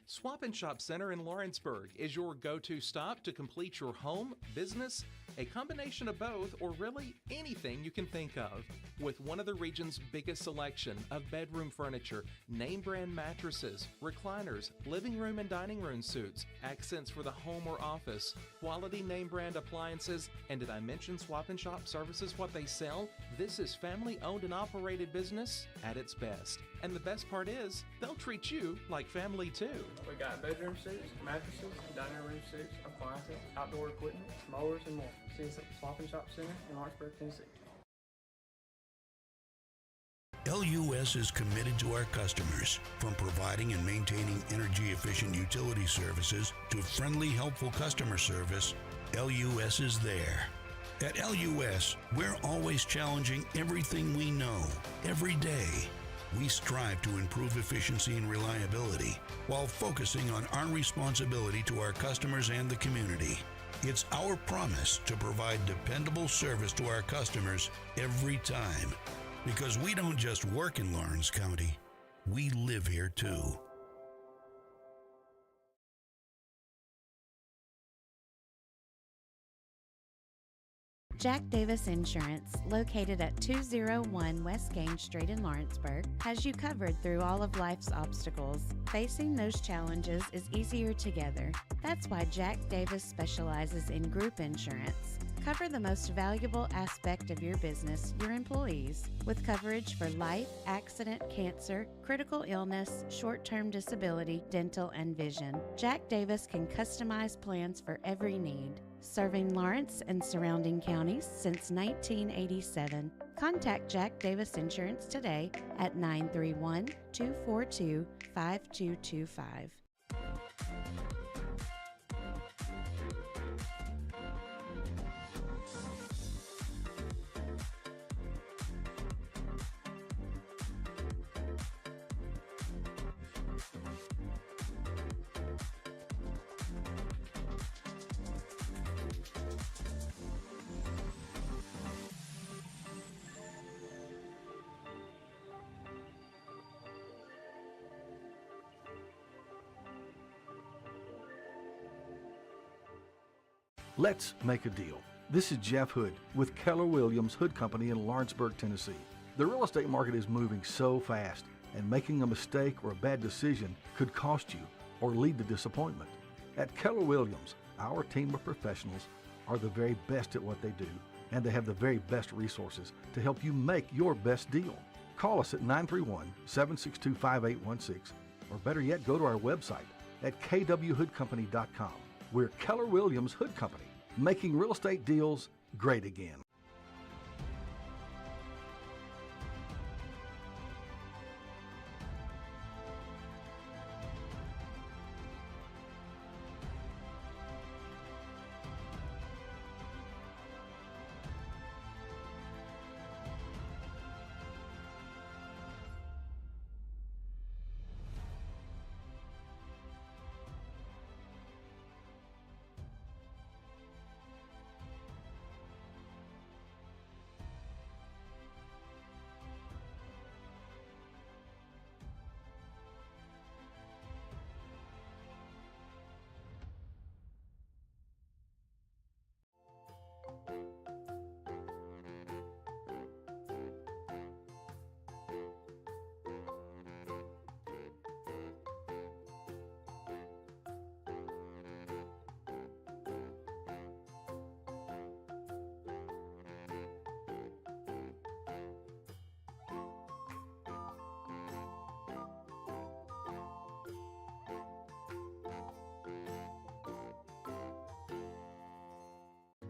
S8: Swap and Shop Center in Lawrenceburg is your go-to stop to complete your home, business, a combination of both, or really anything you can think of. With one of the region's biggest selection of bedroom furniture, name brand mattresses, recliners, living room and dining room suites, accents for the home or office, quality name brand appliances, and did I mention Swap and Shop services what they sell? This is family owned and operated business at its best. And the best part is, they'll treat you like family too.
S13: We got bedroom suites, mattresses, dining room suites, appliances, outdoor equipment, mowers, and more. See us at Swap and Shop Center in Lawrenceburg, Tennessee.
S14: LUS is committed to our customers, from providing and maintaining energy-efficient utility services to friendly, helpful customer service. LUS is there. At LUS, we're always challenging everything we know, every day. We strive to improve efficiency and reliability while focusing on our responsibility to our customers and the community. It's our promise to provide dependable service to our customers every time. Because we don't just work in Lawrence County, we live here too.
S15: Jack Davis Insurance, located at 201 West Gaines Street in Lawrenceburg, has you covered through all of life's obstacles. Facing those challenges is easier together. That's why Jack Davis specializes in group insurance. Cover the most valuable aspect of your business, your employees, with coverage for life, accident, cancer, critical illness, short-term disability, dental, and vision. Jack Davis can customize plans for every need. Serving Lawrence and surrounding counties since 1987. Contact Jack Davis Insurance today at 931-242-5225.
S6: Let's make a deal. This is Jeff Hood with Keller Williams Hood Company in Lawrenceburg, Tennessee. The real estate market is moving so fast, and making a mistake or a bad decision could cost you or lead to disappointment. At Keller Williams, our team of professionals are the very best at what they do, and they have the very best resources to help you make your best deal. Call us at 931-762-5816, or better yet, go to our website at kwhoodcompany.com. We're Keller Williams Hood Company, making real estate deals great again.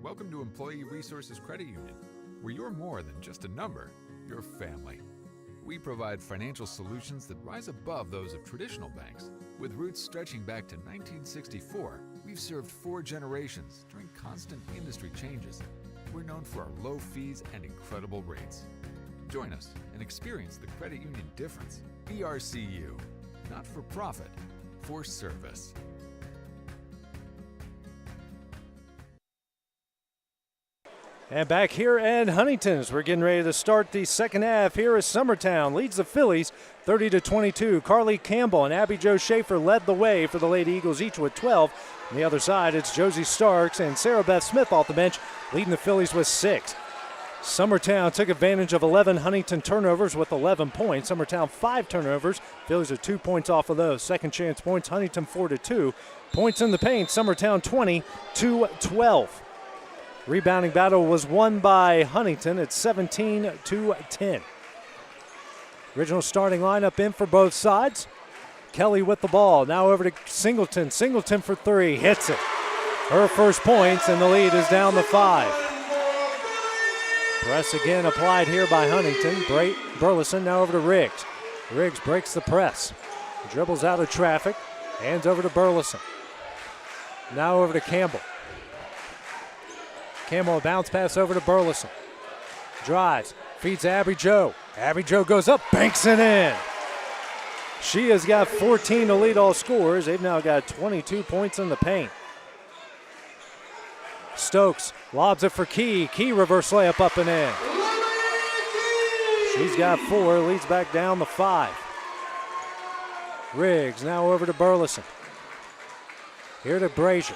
S7: Welcome to Employee Resources Credit Union, where you're more than just a number, you're family. We provide financial solutions that rise above those of traditional banks. With roots stretching back to 1964, we've served 4 generations during constant industry changes. We're known for our low fees and incredible rates. Join us and experience the credit union difference. ERCU, not for profit, for service.
S2: And back here at Huntington's, we're getting ready to start the second half. Here is Summertown leads the Phillies 30-22. Carly Campbell and Abby Jo Schaefer led the way for the Lady Eagles, each with 12. On the other side, it's Josie Starks and Sarah Beth Smith off the bench, leading the Phillies with 6. Summertown took advantage of 11 Huntington turnovers with 11 points. Summertown 5 turnovers. Phillies are 2 points off of those. Second chance points, Huntington 4-2. Points in the paint, Summertown 20-12. Rebounding battle was won by Huntington at 17-10. Original starting lineup in for both sides. Kelly with the ball. Now over to Singleton. Singleton for 3. Hits it. Her first points, and the lead is down to 5. Press again applied here by Huntington. Burleson now over to Riggs. Riggs breaks the press. Dribbles out of traffic. Hands over to Burleson. Now over to Campbell. Campbell, a bounce pass over to Burleson. Drives, feeds Abby Jo. Abby Jo goes up, banks it in. She has got 14 to lead all scorers. They've now got 22 points in the paint. Stokes lobs it for Key. Key reverse layup up and in. She's got 4, leads back down to 5. Riggs now over to Burleson. Here to Brazier.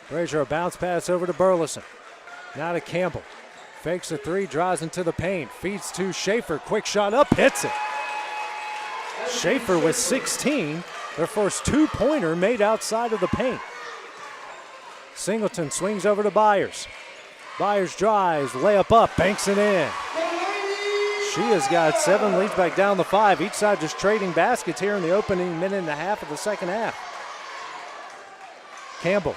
S2: Brazier, a bounce pass over to Burleson. Now to Campbell. Fakes a 3, drives into the paint. Feeds to Schaefer. Quick shot up, hits it. Schaefer with 16. Their first 2-pointer made outside of the paint. Singleton swings over to Byers. Byers drives, layup up, banks it in. She has got 7, leads back down the 5. Each side just trading baskets here in the opening minute and a half of the second half. Campbell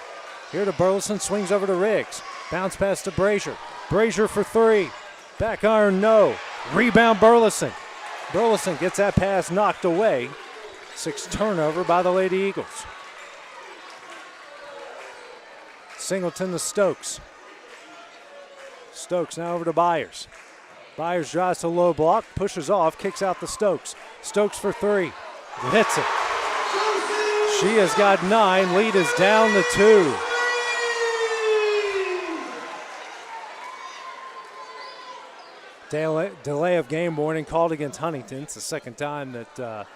S2: here to Burleson, swings over to Riggs. Bounce pass to Brazier. Brazier for 3. Back iron, no. Rebound Burleson. Burleson gets that pass knocked away. 6 turnover by the Lady Eagles. Singleton to Stokes. Stokes now over to Byers. Byers drives to low block, pushes off, kicks out to Stokes. Stokes for 3. Hits it. She has got 9. Lead is down to 2. Delay of game warning called against Huntington. It's the second time that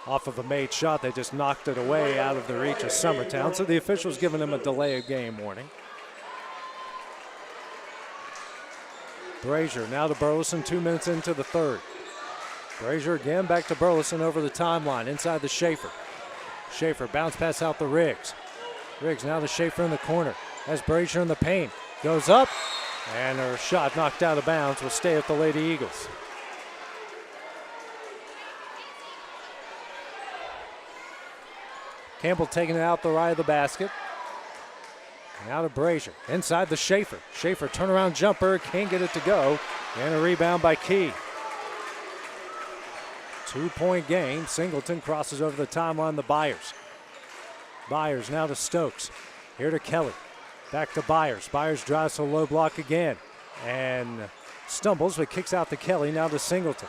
S2: off of a made shot, they just knocked it away out of the reach of Summertown. So the officials giving them a delay of game warning. Brazier now to Burleson, 2 minutes into the third. Brazier again back to Burleson over the timeline, inside the Schaefer. Schaefer bounce pass out to Riggs. Riggs now to Schaefer in the corner. Has Brazier in the paint. Goes up, and her shot knocked out of bounds will stay with the Lady Eagles. Campbell taking it out the right of the basket. Now to Brazier, inside the Schaefer. Schaefer turnaround jumper, can't get it to go. And a rebound by Key. 2-point game. Singleton crosses over the timeline to Byers. Byers now to Stokes. Here to Kelly. Back to Byers. Byers drives to low block again. And stumbles, but kicks out to Kelly. Now to Singleton.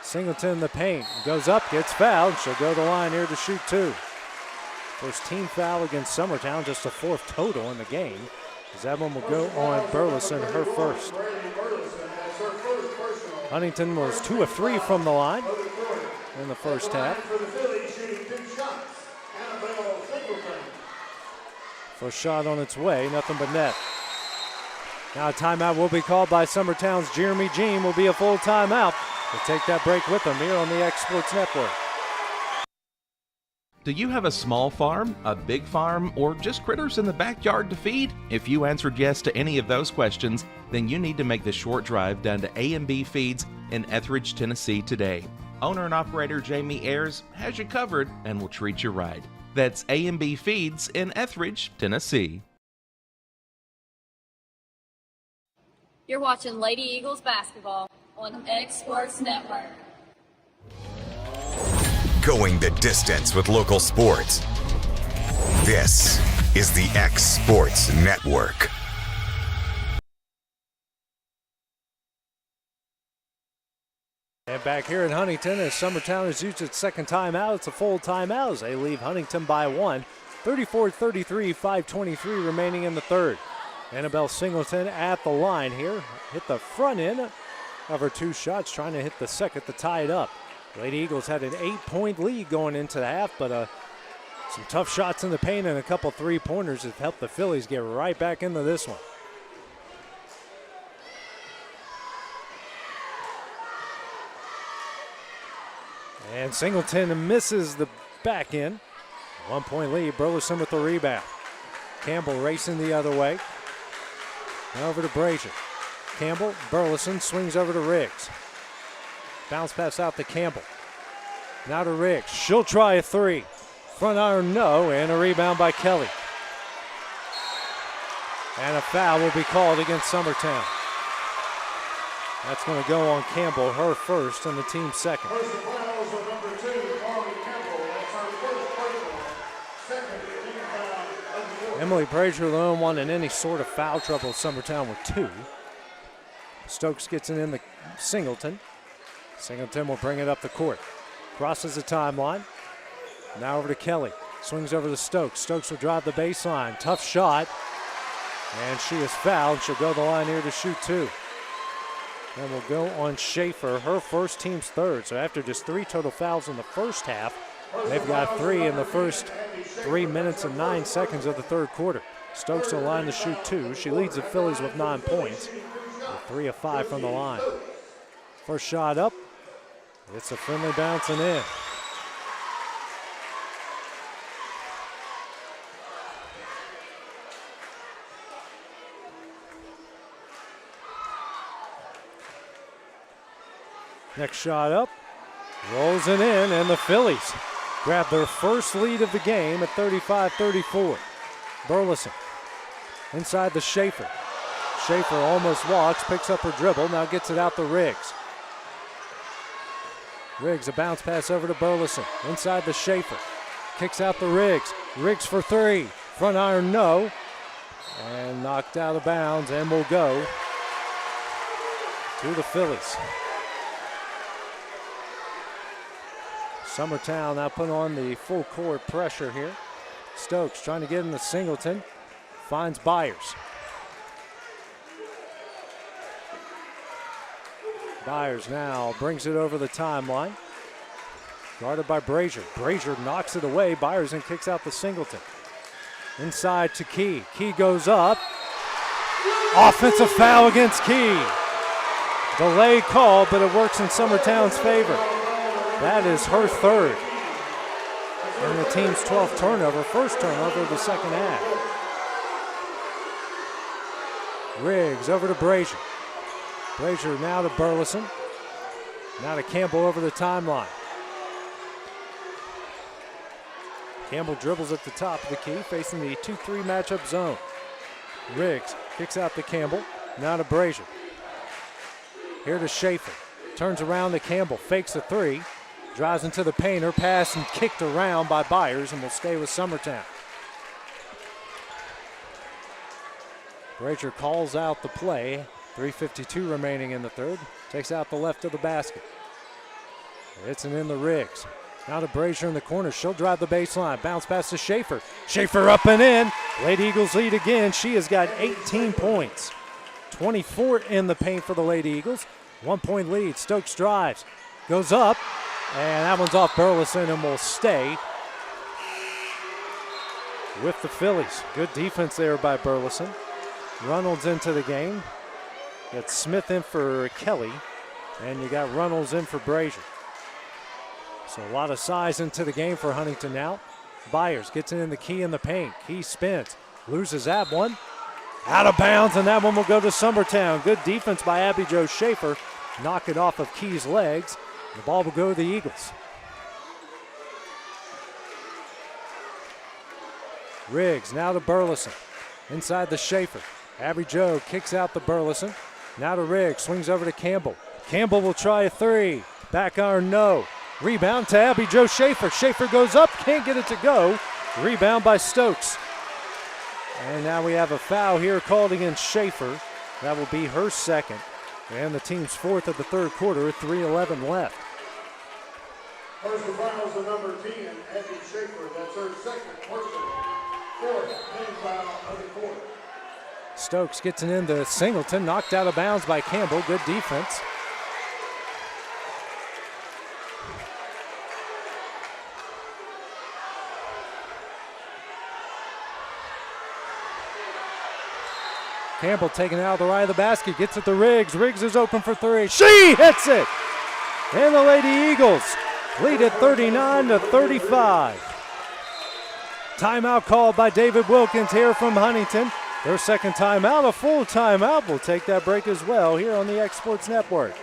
S2: Singleton in the paint. Goes up, gets fouled. She'll go to the line here to shoot 2. First team foul against Summertown, just a 4th total in the game. As that one will go on Burleson, her first. Huntington was 2 of 3 from the line in the first half. First shot on its way, nothing but net. Now a timeout will be called by Summertown's Jeremy Jean. Will be a full timeout. We'll take that break with them here on the X Sports Network.
S8: Do you have a small farm, a big farm, or just critters in the backyard to feed? If you answered yes to any of those questions, then you need to make the short drive down to A&B Feeds in Etheridge, Tennessee today. Owner and operator Jamie Ayers has you covered and will treat you right. That's A&B Feeds in Etheridge, Tennessee.
S16: You're watching Lady Eagles basketball on X Sports Network.
S1: Going the distance with local sports. This is the X Sports Network.
S2: And back here in Huntington, as Summertown has used its second timeout, it's a full timeout as they leave Huntington by 1. 34-33, 5:23 remaining in the third. Annabelle Singleton at the line here. Hit the front end of her 2 shots, trying to hit the second to tie it up. Lady Eagles had an 8-point lead going into the half, but some tough shots in the paint and a couple 3-pointers have helped the Phillies get right back into this one. And Singleton misses the back end. 1-point lead, Burleson with the rebound. Campbell racing the other way. Now over to Brazier. Campbell, Burleson swings over to Riggs. Bounce pass out to Campbell. Now to Riggs. She'll try a 3. Front iron, no, and a rebound by Kelly. And a foul will be called against Summertown. That's going to go on Campbell, her first, and the team's second. Emily Brazier, the only one in any sort of foul trouble. Summertown with 2. Stokes gets it in the Singleton. Singleton will bring it up the court. Crosses the timeline. Now over to Kelly. Swings over to Stokes. Stokes will drive the baseline. Tough shot. And she is fouled. She'll go to the line here to shoot 2. And will go on Schaefer, her first, team's third. So after just 3 total fouls in the first half, they've got 3 in the first 3 minutes and 9 seconds of the third quarter. Stokes to the line to shoot 2. She leads the Phillies with 9 points. With 3 of 5 from the line. First shot up. It's a friendly bouncing in. Next shot up, rolls it in, and the Phillies grab their first lead of the game at 35-34. Burleson inside the Schaefer. Schaefer almost walks, picks up her dribble, now gets it out to Riggs. Riggs, a bounce pass over to Burleson. Inside the Schaefer. Kicks out to Riggs. Riggs for three. Front iron, no. And knocked out of bounds and will go to the Phillies. Summertown now put on the full court pressure here. Stokes trying to get into Singleton. Finds Byers. Byers now brings it over the timeline. Guarded by Brazier. Brazier knocks it away. Byers and kicks out to Singleton. Inside to Key. Key goes up. Offensive foul against Key. Delay call, but it works in Summertown's favor. That is her third. And the team's 12th turnover. First turnover of the second half. Riggs over to Brazier. Brazier now to Burleson. Now to Campbell over the timeline. Campbell dribbles at the top of the key, facing the 2-3 matchup zone. Riggs kicks out to Campbell. Now to Brazier. Here to Schaefer. Turns around to Campbell. Fakes a three. Drives into the paint. Her pass and kicked around by Byers and will stay with Summertown. Brazier calls out the play. 3:52 remaining in the third. Takes out the left of the basket. It's in the Riggs. Now to Brazier in the corner. She'll drive the baseline. Bounce pass to Schaefer. Schaefer up and in. Lady Eagles lead again. She has got 18 points. 24 in the paint for the Lady Eagles. 1 point lead. Stokes drives. Goes up. And that one's off Burleson and will stay with the Phillies. Good defense there by Burleson. Reynolds into the game. Got Smith in for Kelly. And you got Reynolds in for Brazier. So a lot of size into the game for Huntingdon now. Byers gets it in the key in the paint. Key spins. Loses that one. Out of bounds, and that one will go to Summertown. Good defense by Abby Jo Schaefer. Knock it off of Key's legs. The ball will go to the Eagles. Riggs now to Burleson. Inside the Schaefer. Abby Jo kicks out the Burleson. Now to Riggs. Swings over to Campbell. Campbell will try a three. Back iron, no. Rebound to Abby Jo Schaefer. Schaefer goes up. Can't get it to go. Rebound by Stokes. And now we have a foul here called against Schaefer. That will be her second. And the team's fourth of the third quarter with 3:11 left.
S4: Personal foul to number 10, Abby Schaefer. That's her second personal. Fourth team foul of the quarter.
S2: Stokes gets it into Singleton. Knocked out of bounds by Campbell. Good defense. Campbell taking it out of the right of the basket, gets it to Riggs. Riggs is open for three. She hits it! And the Lady Eagles lead at 39-35. Timeout called by David Wilkins here from Huntingdon. Their second timeout, a full timeout. We'll take that break as well here on the X Sports Network.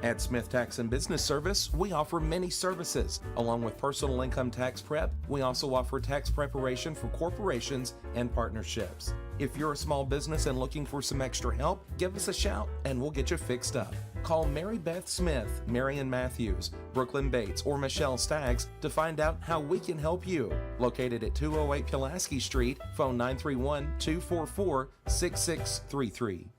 S8: At Smith Tax and Business Service, we offer many services. Along with personal income tax prep, we also offer tax preparation for corporations and partnerships. If you're a small business and looking for some extra help, give us a shout and we'll get you fixed up. Call Mary Beth Smith, Marion Matthews, Brooklyn Bates, or Michelle Staggs to find out how we can help you. Located at 208 Pulaski Street, phone 931-244-6633.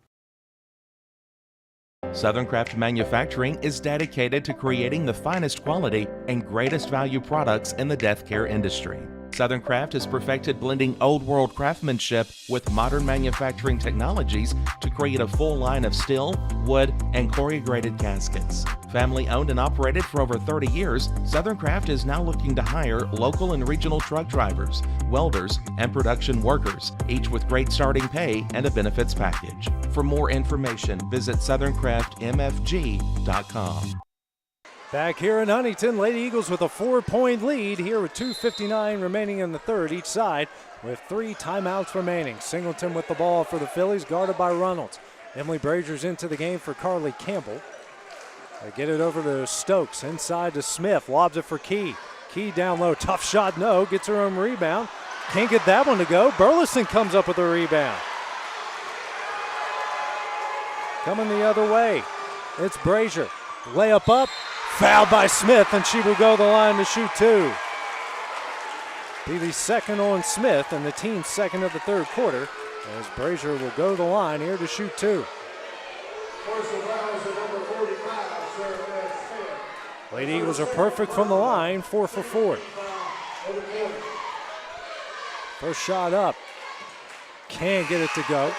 S8: Southern Craft Manufacturing is dedicated to creating the finest quality and greatest value products in the death care industry. Southern Craft has perfected blending old world craftsmanship with modern manufacturing technologies to create a full line of steel, wood, and corrugated caskets. Family owned and operated for over 30 years, Southern Craft is now looking to hire local and regional truck drivers, welders, and production workers, each with great starting pay and a benefits package. For more information, visit southerncraftmfg.com.
S2: Back here in Huntingdon, Lady Eagles with a 4-point lead here with 2:59 remaining in the third each side with 3 timeouts remaining. Singleton with the ball for the Phillies, guarded by Reynolds. Emily Brazier's into the game for Carly Campbell. They get it over to Stokes, inside to Smith, lobs it for Key. Key down low, tough shot, no, gets her own rebound. Can't get that one to go. Burleson comes up with a rebound. Coming the other way, it's Brazier. Layup up, fouled by Smith, and she will go the line to shoot 2. Be the second on Smith and the team's second of the third quarter, as Brazier will go the line here to shoot 2. Lady Eagles are perfect from the line, 4 for 4. First shot up. Can't get it to go.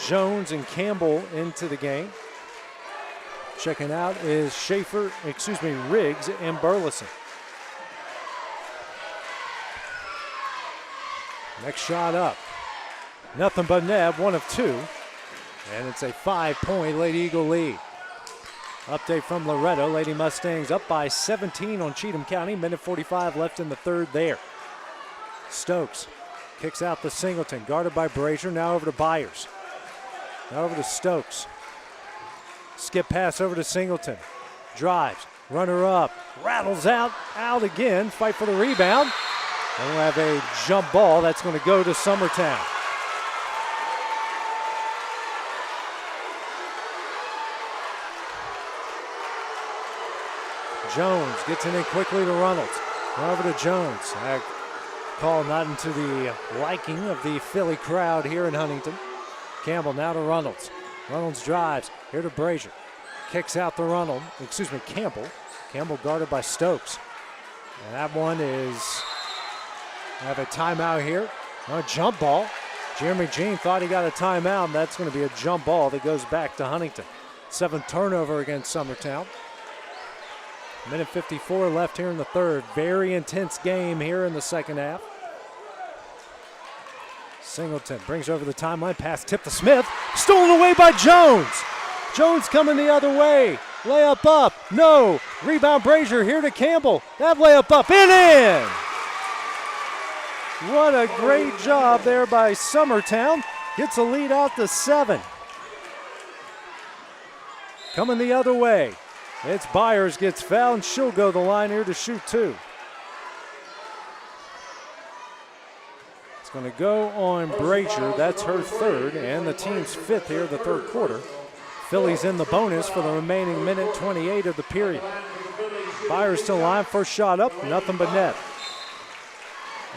S2: Jones and Campbell into the game. Checking out is Riggs and Burleson. Next shot up. Nothing but net, 1 of 2. And it's a 5-point Lady Eagle lead. Update from Loretto. Lady Mustangs up by 17 on Cheatham County. Minute 45 left in the third there. Stokes kicks out to Singleton. Guarded by Brazier. Now over to Byers. Now over to Stokes. Skip pass over to Singleton. Drives. Runner up. Rattles out again. Fight for the rebound. And we'll have a jump ball that's going to go to Summertown. Jones gets it in quickly to Reynolds. Now over to Jones. Call not into the liking of the Philly crowd here in Huntington. Campbell now to Reynolds. Reynolds drives. Here to Brazier. Kicks out to Campbell. Campbell guarded by Stokes. And that one is, have a timeout here. A jump ball. Jeremy Jean thought he got a timeout, and that's going to be a jump ball that goes back to Huntington. 7th turnover against Summertown. Minute 54 left here in the third. Very intense game here in the second half. Singleton brings over the timeline. Pass tip to Smith. Stolen away by Jones. Jones coming the other way. Layup up. No. Rebound Brazier here to Campbell. That layup up and in. What a great job there by Summertown. Gets a lead out to 7. Coming the other way. It's Byers gets fouled, and she'll go the line here to shoot 2. It's going to go on Brazier. That's her third, and the team's 5th here in the third quarter. Phillies in the bonus for the remaining minute 28 of the period. Byers to the line, first shot up, nothing but net.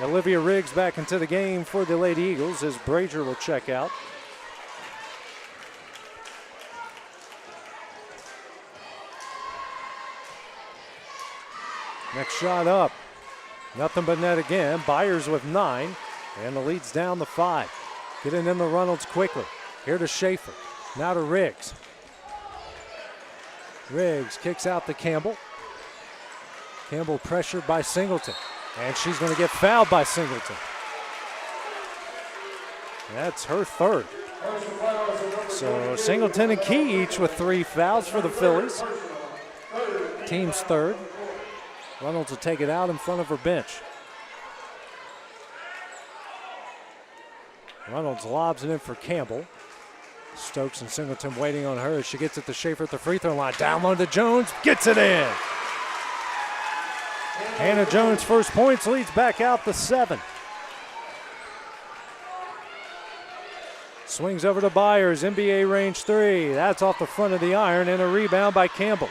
S2: Olivia Riggs back into the game for the Lady Eagles as Brazier will check out. Next shot up. Nothing but net again. Byers with 9. And the lead's down to 5. Getting in the Reynolds quickly. Here to Schaefer. Now to Riggs. Riggs kicks out to Campbell. Campbell pressured by Singleton. And she's going to get fouled by Singleton. That's her third. So Singleton and Key each with 3 fouls for the Phillies. Team's third. Reynolds will take it out in front of her bench. Reynolds lobs it in for Campbell. Stokes and Singleton waiting on her as she gets it to Schaefer at the free throw line. Down low to Jones, gets it in. Hannah Jones' first points, leads back out to 7. Swings over to Byers, NBA range 3. That's off the front of the iron and a rebound by Campbell.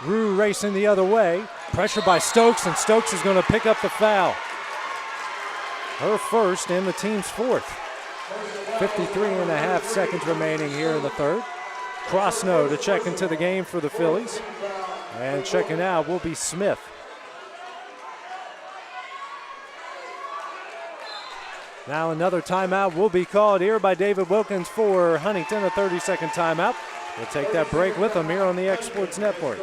S2: Rue racing the other way. Pressure by Stokes, and Stokes is going to pick up the foul. Her first and the team's 4th. 53.5 seconds remaining here in the third. Crossno to check into the game for the Phillies. And checking out will be Smith. Now another timeout will be called here by David Wilkins for Huntington, a 30-second timeout. We'll take that break with them here on the X Sports Network.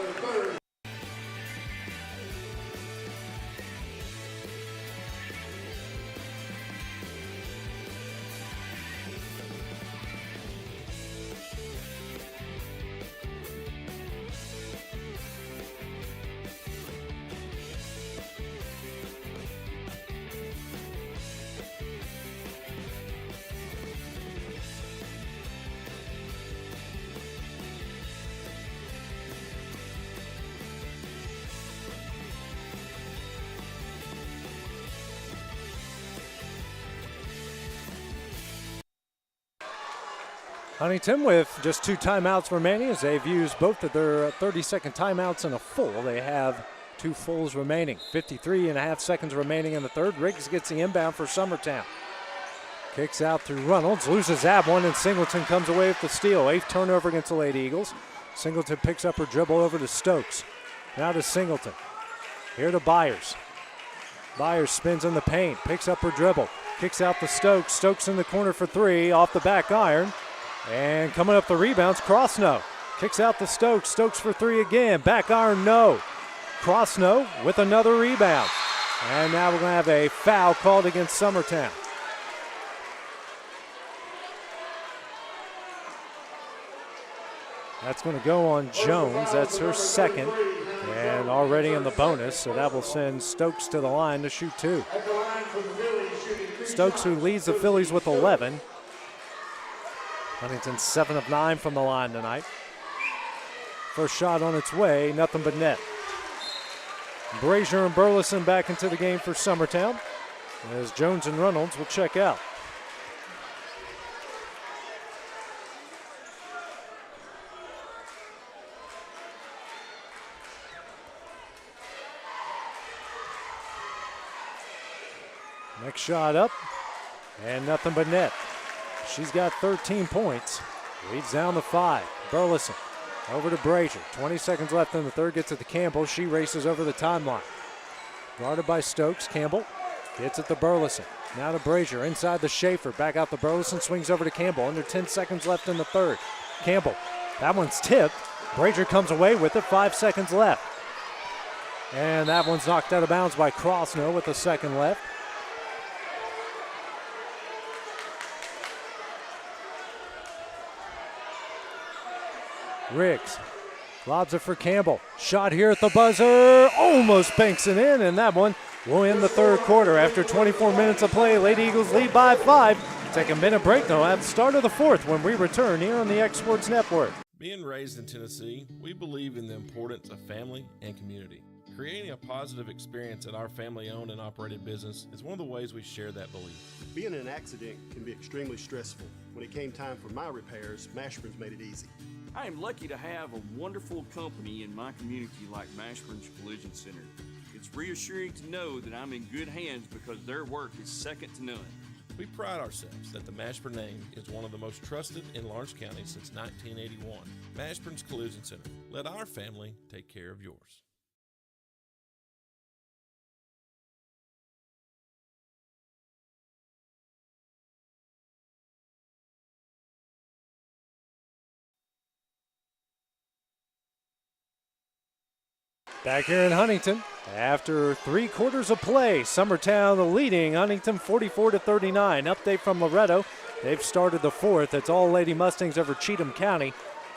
S2: Huntingdon with just 2 timeouts remaining as they've used both of their 30-second timeouts and a full. They have 2 fulls remaining. 53.5 seconds remaining in the third. Riggs gets the inbound for Summertown. Kicks out through Reynolds, loses that one, and Singleton comes away with the steal. 8th turnover against the Lady Eagles. Singleton picks up her dribble over to Stokes. Now to Singleton. Here to Byers. Byers spins in the paint, picks up her dribble, kicks out to Stokes. Stokes in the corner for 3, off the back iron. And coming up the rebounds, Crossno. Kicks out to Stokes. Stokes for 3 again. Back iron, no. Crossno with another rebound. And now we're going to have a foul called against Summertown. That's going to go on Jones. That's her second. And already in the bonus, so that will send Stokes to the line to shoot 2. Stokes, who leads the Phillies with 11. Huntington 7 of 9 from the line tonight. First shot on its way, nothing but net. Brazier and Burleson back into the game for Summertown, as Jones and Reynolds will check out. Next shot up, and nothing but net. She's got 13 points, leads down to 5. Burleson over to Brazier. 20 seconds left in the third, gets it to Campbell. She races over the timeline. Guarded by Stokes. Campbell gets it to Burleson. Now to Brazier, inside the Schaefer. Back out to Burleson, swings over to Campbell. Under 10 seconds left in the third. Campbell, that one's tipped. Brazier comes away with it, 5 seconds left. And that one's knocked out of bounds by Crossno with a second left. Riggs lobs it for Campbell. Shot here at the buzzer. Almost banks it in, and that one will end the third quarter. After 24 minutes of play, Lady Eagles lead by 5. Take a minute break, though, at the start of the fourth when we return here on the X Sports Network.
S17: Being raised in Tennessee, we believe in the importance of family and community. Creating a positive experience at our family-owned and operated business is one of the ways we share that belief.
S18: Being in an accident can be extremely stressful. When it came time for my repairs, Mashburn's made it easy.
S19: I am lucky to have a wonderful company in my community like Mashburn's Collision Center. It's reassuring to know that I'm in good hands because their work is second to none.
S17: We pride ourselves that the Mashburn name is one of the most trusted in Lawrence County since 1981. Mashburn's Collision Center. Let our family take care of yours.
S2: Back here in Huntingdon, after 3 quarters of play, Summertown leading Huntingdon 44-39. Update from Loretto. They've started the fourth. It's all Lady Mustangs over Cheatham County.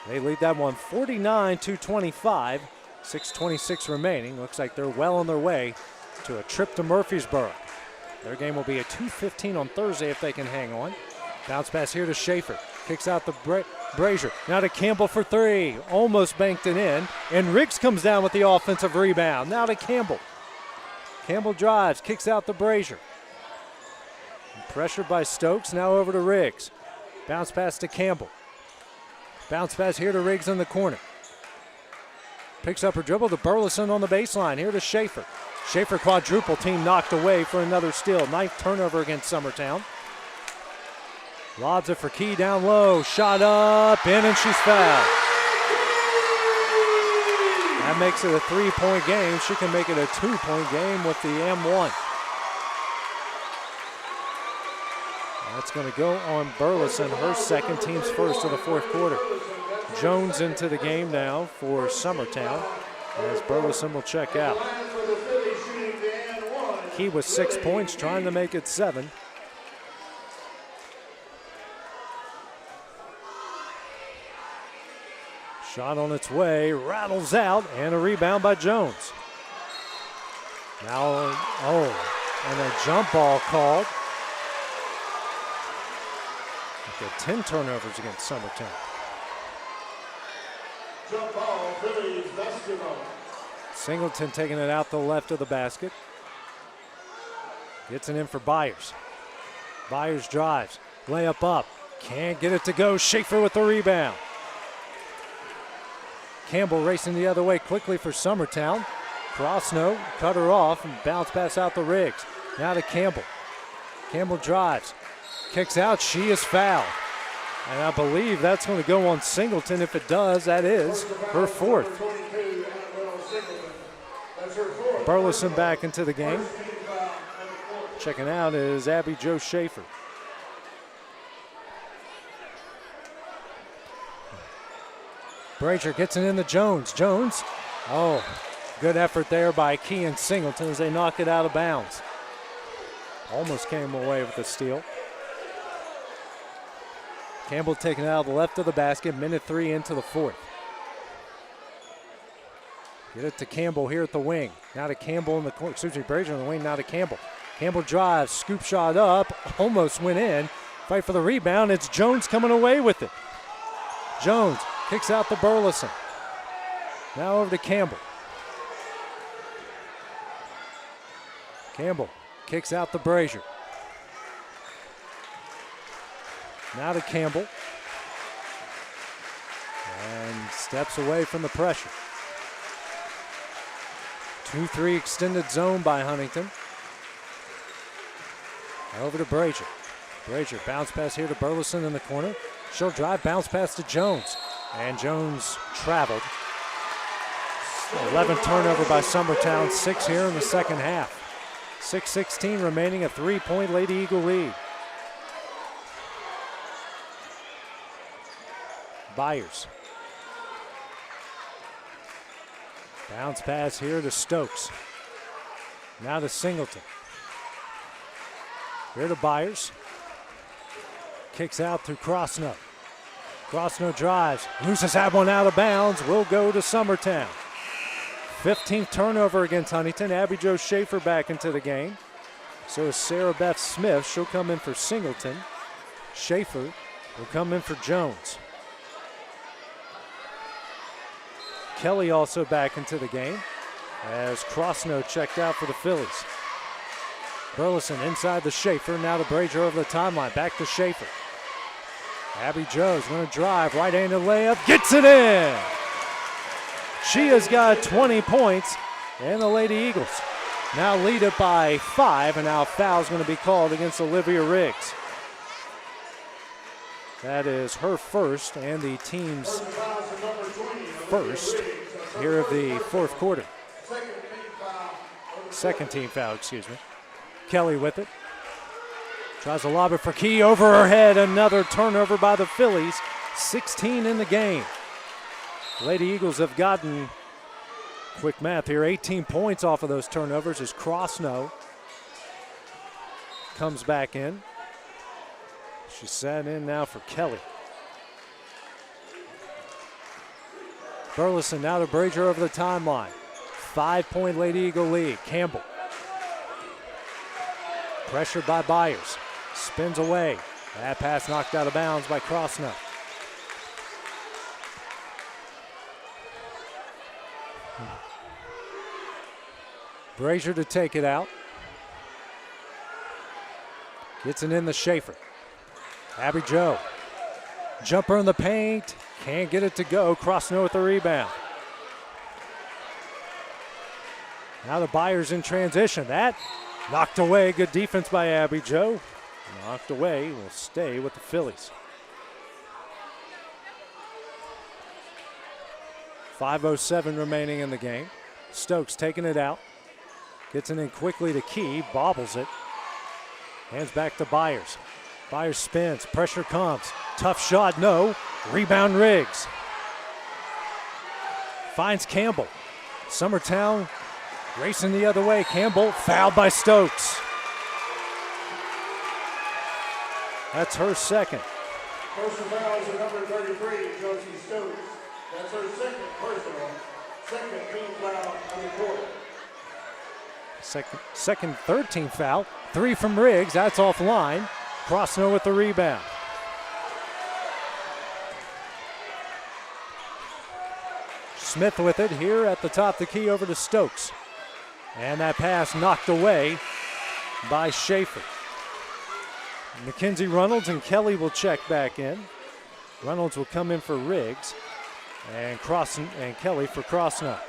S2: They lead that one 49-25. 6:26 remaining. Looks like they're well on their way to a trip to Murfreesboro. Their game will be at 2:15 on Thursday if they can hang on. Bounce pass here to Schaefer. Kicks out the Brazier. Now to Campbell for 3. Almost banked it in. And Riggs comes down with the offensive rebound. Now to Campbell. Campbell drives. Kicks out the Brazier. Pressured by Stokes. Now over to Riggs. Bounce pass to Campbell. Bounce pass here to Riggs in the corner. Picks up her dribble to Burleson on the baseline. Here to Schaefer. Schaefer quadruple team knocked away for another steal. 9th turnover against Summertown. Lobs it for Key down low. Shot up, in, and she's fouled. That makes it a 3-point game. She can make it a 2-point game with the M1. That's going to go on Burleson, her second, team's first of the fourth quarter. Jones into the game now for Summertown as Burleson will check out. Key with 6 points, trying to make it 7. Shot on its way, rattles out, and a rebound by Jones. Now, and a jump ball called. We've got 10 turnovers against Summertown.
S4: Jump ball, Phillies basketball.
S2: Singleton taking it out the left of the basket. Gets it in for Byers. Byers drives, layup up. Can't get it to go. Schaefer with the rebound. Campbell racing the other way quickly for Summertown. Crossno cut her off and bounce pass out to Riggs. Now to Campbell. Campbell drives. Kicks out. She is fouled. And I believe that's going to go on Singleton. If it does, that is her fourth. Burleson back into the game. Checking out is Abby Jo Schaefer. Brazier gets it into Jones. Jones, oh, good effort there by Kean Singleton as they knock it out of bounds. Almost came away with the steal. Campbell taking it out of the left of the basket, minute 3 into the fourth. Get it to Campbell here at the wing. Now to Campbell in the corner, Brazier in the wing, now to Campbell. Campbell drives, scoop shot up, almost went in. Fight for the rebound, it's Jones coming away with it. Jones kicks out to Burleson. Now over to Campbell. Campbell kicks out to Brazier. Now to Campbell. And steps away from the pressure. 2-3 extended zone by Huntington. Over to Brazier. Brazier bounce pass here to Burleson in the corner. She'll drive, bounce pass to Jones. And Jones traveled. 11th turnover by Summertown, 6 here in the second half. 6:16 remaining, a 3-point Lady Eagle lead. Byers. Bounce pass here to Stokes. Now to Singleton. Here to Byers. Kicks out to Crossno. Crossno drives. Loses that one out of bounds. Will go to Summertown. 15th turnover against Huntington. Abby Jo Schaefer back into the game. So is Sarah Beth Smith. She'll come in for Singleton. Schaefer will come in for Jones. Kelly also back into the game as Crossno checked out for the Phillies. Burleson inside the Schaefer. Now to Brazier over the timeline. Back to Schaefer. Abby Jo's going to drive. Right-handed layup. Gets it in. She has got 20 points. And the Lady Eagles now lead it by 5. And now a foul is going to be called against Olivia Riggs. That is her first and the team's first here of the fourth quarter. Second team foul, excuse me. Kelly with it. Tries to lob it for Key over her head. Another turnover by the Phillies. 16 in the game. Lady Eagles have gotten, quick math here, 18 points off of those turnovers as Crossno comes back in. She sat in now for Kelly. Burleson now to Brazier over the timeline. 5-point Lady Eagle lead. Campbell. Pressured by Byers. Spins away. That pass knocked out of bounds by Crossno. Brazier to take it out. Gets it in the Schaefer. Abby Jo. Jumper in the paint. Can't get it to go. Crossno with the rebound. Now the Byers in transition. That knocked away. Good defense by Abby Jo. Knocked away. Will stay with the Phillies. 5:07 remaining in the game. Stokes taking it out. Gets it in quickly to Key. Bobbles it. Hands back to Byers. Byers spins. Pressure comes. Tough shot. No. Rebound Riggs. Finds Campbell. Summertown racing the other way. Campbell fouled by Stokes. That's her second.
S4: Personal fouls at number 33, Josie Stokes. That's her second personal. Second team foul on the quarter.
S2: Second, third team foul. 3 from Riggs. That's offline. Crossno with the rebound. Smith with it here at the top of the key over to Stokes. And that pass knocked away by Schaefer. Mackenzie Reynolds and Kelly will check back in. Reynolds will come in for Riggs and Kelly for Crossnut.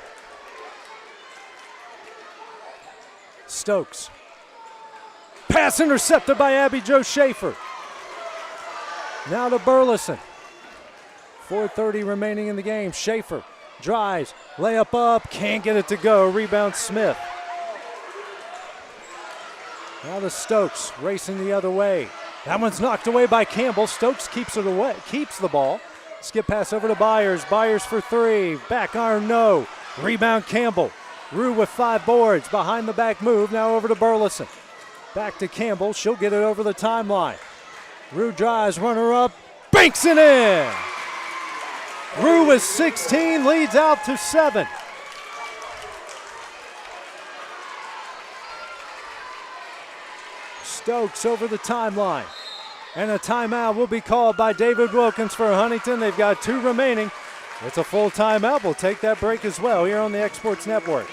S2: Stokes. Pass intercepted by Abby Jo Schaefer. Now to Burleson. 4:30 remaining in the game. Schaefer drives, layup up, can't get it to go. Rebound Smith. Now to Stokes, racing the other way. That one's knocked away by Campbell. Stokes keeps it away, keeps the ball. Skip pass over to Byers. Byers for three. Back iron, no. Rebound Campbell. Rue with 5 boards. Behind the back move. Now over to Burleson. Back to Campbell. She'll get it over the timeline. Rue drives, runner up. Banks it in. Rue with 16, leads out to 7. Stokes over the timeline. And a timeout will be called by David Wilkins for Huntington. They've got 2 remaining. It's a full timeout. We'll take that break as well here on the Exports Network.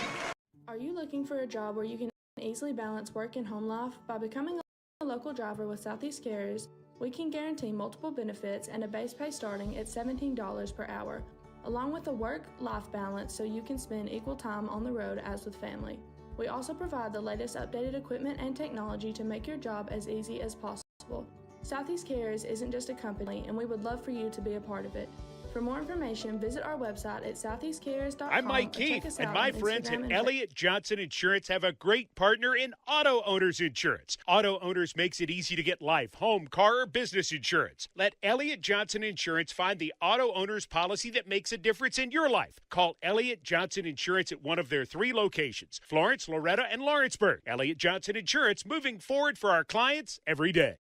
S20: Are you looking for a job where you can easily balance work and home life? By becoming a local driver with Southeast Carriers, we can guarantee multiple benefits and a base pay starting at $17 per hour, along with a work-life balance so you can spend equal time on the road as with family. We also provide the latest updated equipment and technology to make your job as easy as possible. Southeast Carriers isn't just a company, and we would love for you to be a part of it. For more information, visit our website at southeastcarriers.com.
S21: I'm Mike Keith, and my friends at Elliott Johnson Insurance have a great partner in Auto Owners Insurance. Auto Owners makes it easy to get life, home, car, or business insurance. Let Elliott Johnson Insurance find the Auto Owners policy that makes a difference in your life. Call Elliott Johnson Insurance at one of their 3 locations, Florence, Loretto, and Lawrenceburg. Elliott Johnson Insurance, moving forward for our clients every day.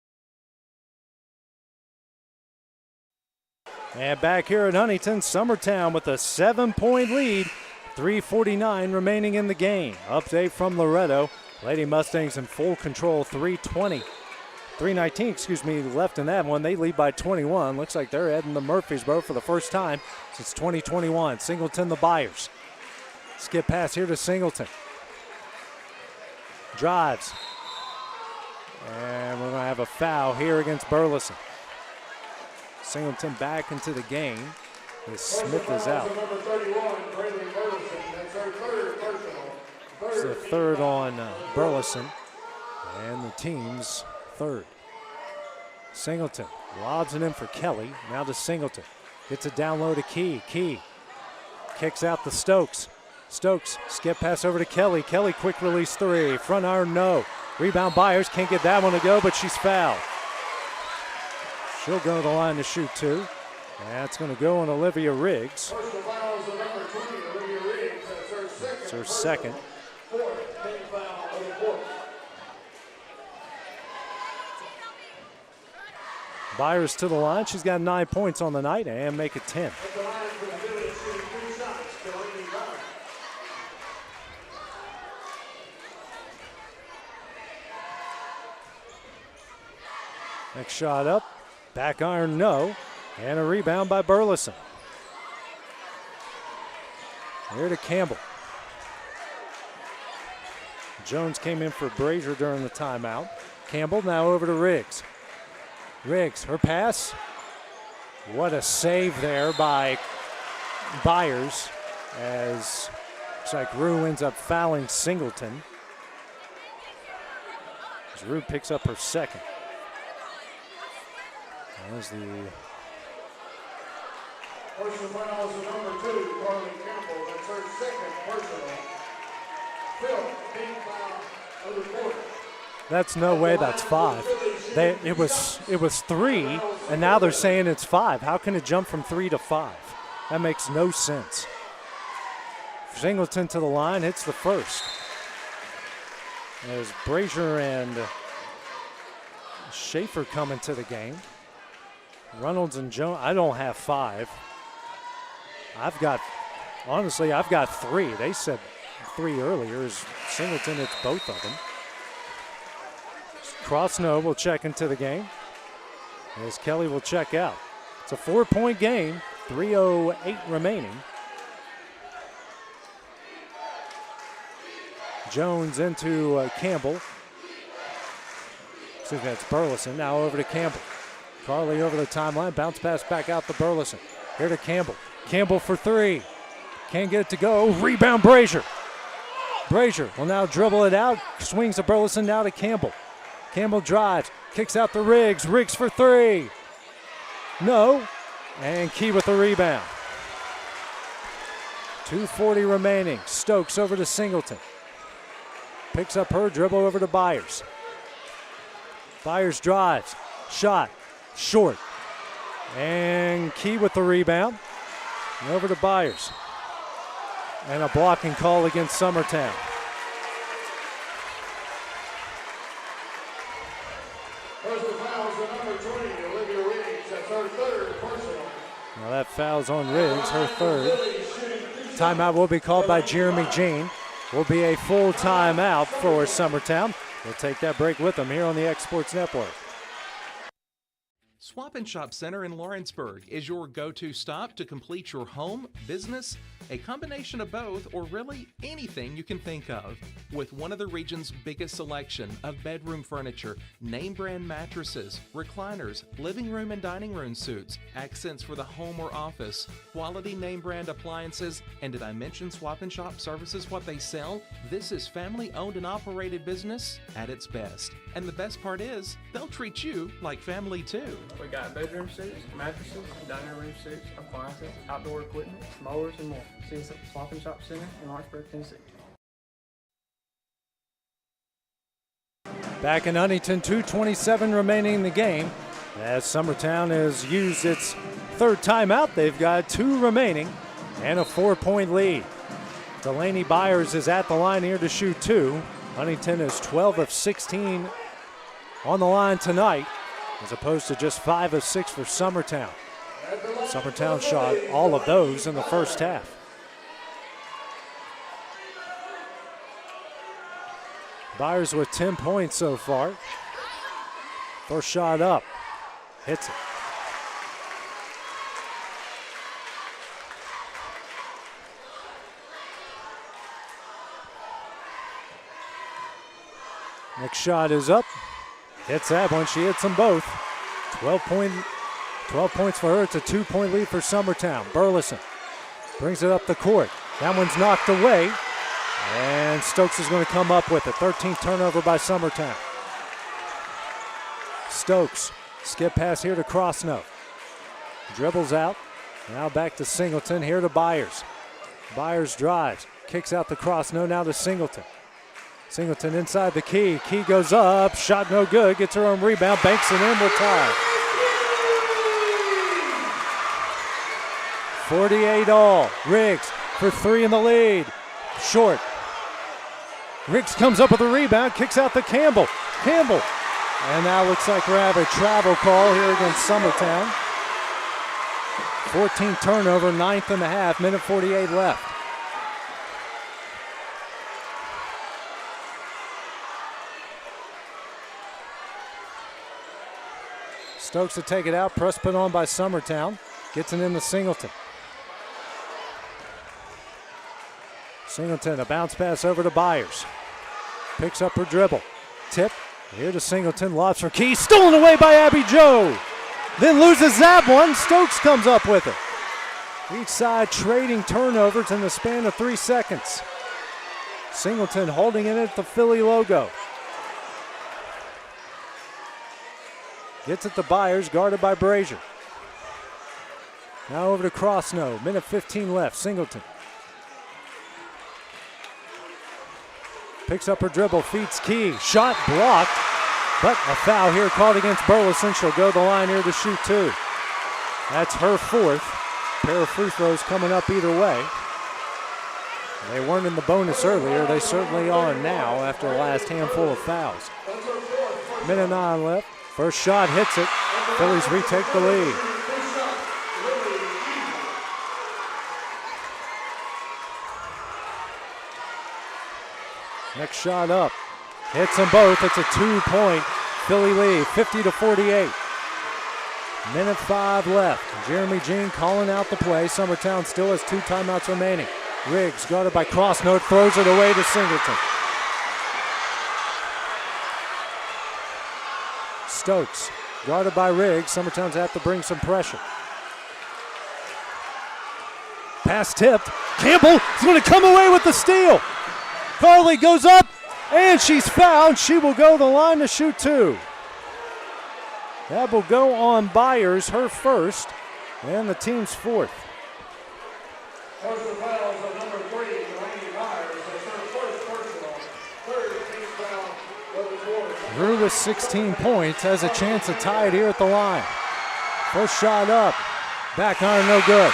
S2: And back here at Huntington, Summertown with a 7-point lead. 3:49 remaining in the game. Update from Loretto. Lady Mustangs in full control, 3:19 left in that one. They lead by 21. Looks like they're heading to Murfreesboro for the first time since 2021. Singleton the Byers. Skip pass here to Singleton. Drives. And we're going to have a foul here against Burleson. Singleton back into the game as Smith is out. It's the third on Burleson and the team's third. Singleton lobs it in for Kelly. Now to Singleton. Gets it down low to Key. Key kicks out to Stokes. Stokes skip pass over to Kelly. Kelly quick release 3. Front iron no. Rebound Byers can't get that one to go, but she's fouled. She'll go to the line to shoot 2. That's going to go on Olivia Riggs. It's her second. Byers to the line. She's got 9 points on the night and make it 10. Next shot up. Back iron, no. And a rebound by Burleson. Here to Campbell. Jones came in for Brazier during the timeout. Campbell now over to Riggs. Riggs, her pass. What a save there by Byers as looks like Rue ends up fouling Singleton. As Rue picks up her second. As the
S4: personal foul is number 2, Carly Campbell. That's her second personal. Phil, team foul of the quarter.
S2: That's no way. That's 5. It was 3, and now they're saying it's 5. How can it jump from 3 to 5? That makes no sense. Singleton to the line, hits the first. As Brazier and Schaefer come into the game. Reynolds and Jones, I don't have 5. I've got 3. They said 3 earlier. As Singleton, it's both of them. Crossno will check into the game as Kelly will check out. It's a 4-point game, 3:08 remaining. Jones into Campbell. Excuse me, that's Burleson. Now over to Campbell. Carly over the timeline. Bounce pass back out to Burleson. Here to Campbell. Campbell for three. Can't get it to go. Rebound Brazier. Brazier will now dribble it out. Swings to Burleson, now to Campbell. Campbell drives. Kicks out to Riggs. Riggs for three. No. And Key with the rebound. 2:40 remaining. Stokes over to Singleton. Picks up her dribble over to Byers. Byers drives. Shot. Short. And Key with the rebound. And over to Byers. And a blocking call against Summertown.
S4: Personal fouls on number 20, Olivia Riggs. That's her third personal.
S2: Now that foul's on Riggs, her third. Timeout will be called by Jeremy Jean. Will be a full timeout for Summertown. We'll take that break with them here on the X Sports Network.
S8: Swap and Shop Center in Lawrenceburg is your go-to stop to complete your home, business, a combination of both, or really anything you can think of. With one of the region's biggest selection of bedroom furniture, name brand mattresses, recliners, living room and dining room suites, accents for the home or office, quality name brand appliances, and did I mention Swap and Shop services what they sell? This is family owned and operated business at its best. And the best part is, they'll treat you like family too.
S13: We got bedroom suites, mattresses, dining room suites, appliances, outdoor equipment, mowers, and more. See us at the Swap and Shop Center in Lawrenceburg, Tennessee.
S2: Back in Huntington, 2:27 remaining in the game. As Summertown has used its third timeout, they've got 2 remaining and a 4-point lead. Delaney Byers is at the line here to shoot 2. Huntington is 12 of 16 on the line tonight, as opposed to just 5 of 6 for Summertown. Summertown shot all of those in the first half. Byers with 10 points so far. First shot up. Hits it. Next shot is up. Hits that one. She hits them both. 12 points for her. It's a 2-point lead for Summertown. Burleson brings it up the court. That one's knocked away. And Stokes is going to come up with it. 13th turnover by Summertown. Stokes, skip pass here to Crossnoe. Dribbles out. Now back to Singleton. Here to Byers. Byers drives. Kicks out to Crossnoe. Now to Singleton. Singleton inside the Key. Key goes up. Shot no good. Gets her own rebound. Banks it in. We're tied. 48 all. Riggs for 3 in the lead. Short. Riggs comes up with a rebound, kicks out to Campbell. Campbell. And now looks like we have a travel call here against Summertown. 14th turnover, 9th and a half, minute 48 left. Stokes to take it out, press put on by Summertown. Gets it into Singleton. Singleton, a bounce pass over to Byers. Picks up her dribble. Tip, here to Singleton, lobs for Key. Stolen away by Abby Joe. Then loses that one. Stokes comes up with it. Each side trading turnovers in the span of 3 seconds. Singleton holding it at the Philly logo. Gets it to Byers, guarded by Brazier. Now over to Crossnoe, minute 15 left. Singleton. Picks up her dribble, feeds Key. Shot blocked, but a foul here called against Burleson. She'll go to the line here to shoot 2. That's her 4th. Pair of free throws coming up either way. They weren't in the bonus earlier. They certainly are now after the last handful of fouls. Minute 9 left. First shot hits it. Phillies retake the lead. Next shot up. Hits them both. It's a 2-point Philly lead, 50-48. Minute 5 left. Jeremy Jean calling out the play. Summertown still has 2 timeouts remaining. Riggs guarded by Crossnote, throws it away to Singleton. Stokes, guarded by Riggs. Summertown's have to bring some pressure. Pass tipped. Campbell is going to come away with the steal. Carly goes up, and she's fouled. She will go to the line to shoot 2. That will go on Byers, her first, and the team's 4th.
S4: Personal fouls on number 3, Delaney Byers. That's her first personal. Third team foul of the quarter.
S2: Drew with 16 points, has a chance to tie it here at the line. First shot up, back iron no good.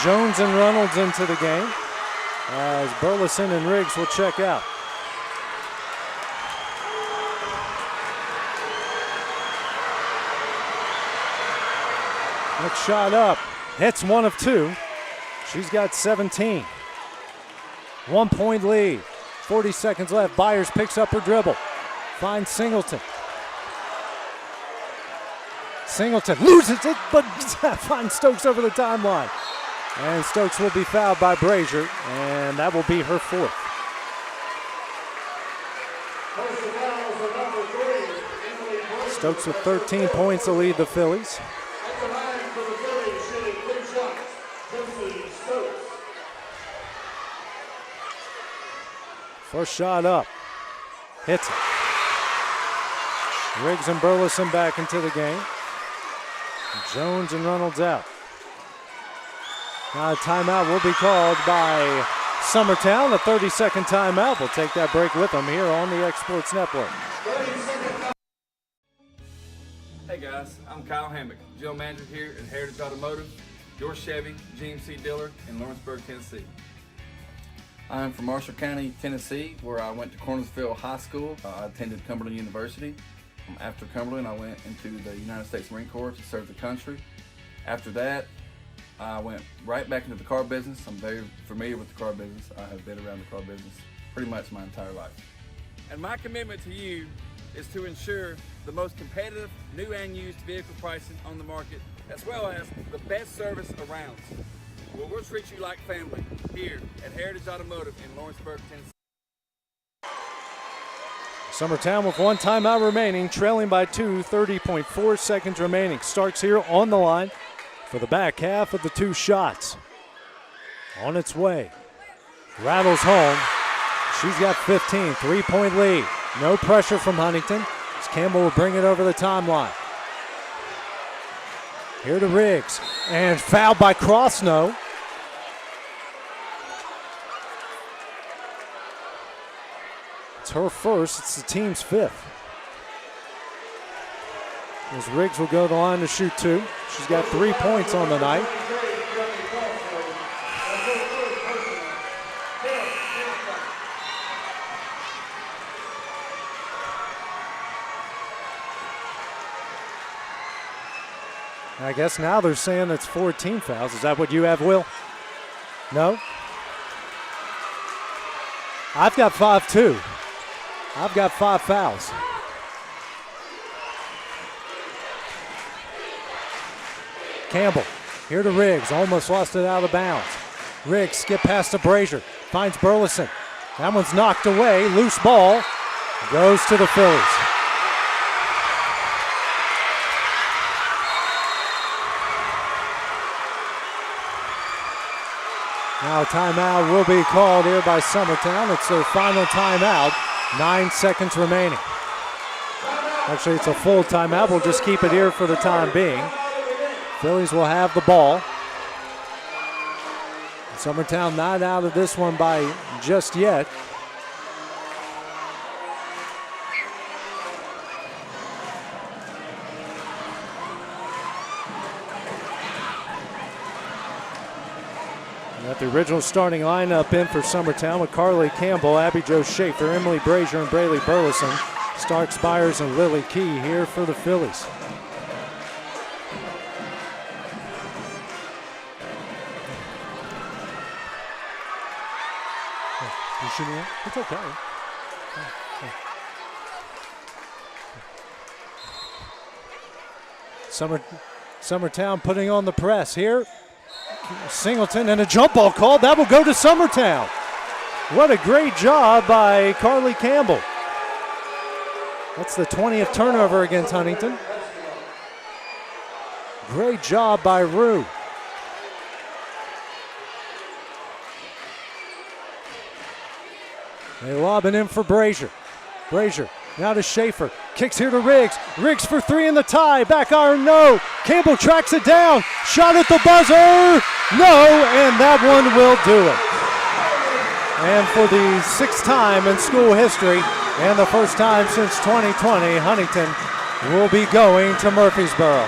S2: Jones and Reynolds into the game as Burleson and Riggs will check out. Next shot up, hits 1 of 2. She's got 17. 1 point lead, 40 seconds left. Byers picks up her dribble, finds Singleton. Singleton loses it, but finds Stokes over the timeline. And Stokes will be fouled by Brazier, and that will be her 4th. Stokes with 13 points to lead the Phillies. First shot up, hits it. Riggs and Burleson back into the game. Jones and Reynolds out. Now a timeout will be called by Summertown, a 30-second timeout. We'll take that break with them here on the X Sports Network.
S3: Hey guys, I'm Kyle Hammock, General Manager here at Heritage Automotive, your Chevy GMC dealer in Lawrenceburg, Tennessee. I'm from Marshall County, Tennessee, where I went to Cornersville High School. I attended Cumberland University. After Cumberland, I went into the United States Marine Corps to serve the country. After that, I went right back into the car business. I'm very familiar with the car business. I have been around the car business pretty much my entire life. And my commitment to you is to ensure the most competitive new and used vehicle pricing on the market, as well as the best service around. Well, we'll treat you like family here at Heritage Automotive in Lawrenceburg, Tennessee.
S2: Summertown with 1 timeout remaining, trailing by 2, 30.4 seconds remaining. Starks here on the line for the back half of the 2 shots. On its way. Rattles home. She's got 15, 3-point lead. No pressure from Huntingdon as Campbell will bring it over the timeline. Here to Riggs, and fouled by Crossno. It's her first, it's the team's 5th. As Riggs will go to the line to shoot 2. She's got 3 points on the night. I guess now they're saying it's 14 fouls. Is that what you have, Will? No? I've got 5 too. I've got 5 fouls. Campbell, here to Riggs, almost lost it out of bounds. Riggs skip past to Brazier, finds Burleson. That one's knocked away, loose ball, goes to the Phillies. Now a timeout will be called here by Summertown. It's their final timeout, 9 seconds remaining. Actually, it's a full timeout. We'll just keep it here for the time being. Phillies will have the ball. Summertown not out of this one by just yet. Got the original starting lineup in for Summertown with Carly Campbell, Abby Jo Schaefer, Emily Brazier, and Braylee Burleson. Starks Byers and Lily Key here for the Phillies. You shooting it? It's okay. Summertown putting on the press here. Singleton and a jump ball called. That will go to Summertown. What a great job by Carly Campbell. That's the 20th turnover against Huntington. Great job by Rue. They lob it in for Brazier. Brazier now to Schaefer. Kicks here to Riggs. Riggs for three in the tie. Back iron, no. Campbell tracks it down. Shot at the buzzer. No, and that one will do it. And for the sixth time in school history and the first time since 2020, Huntington will be going to Murfreesboro.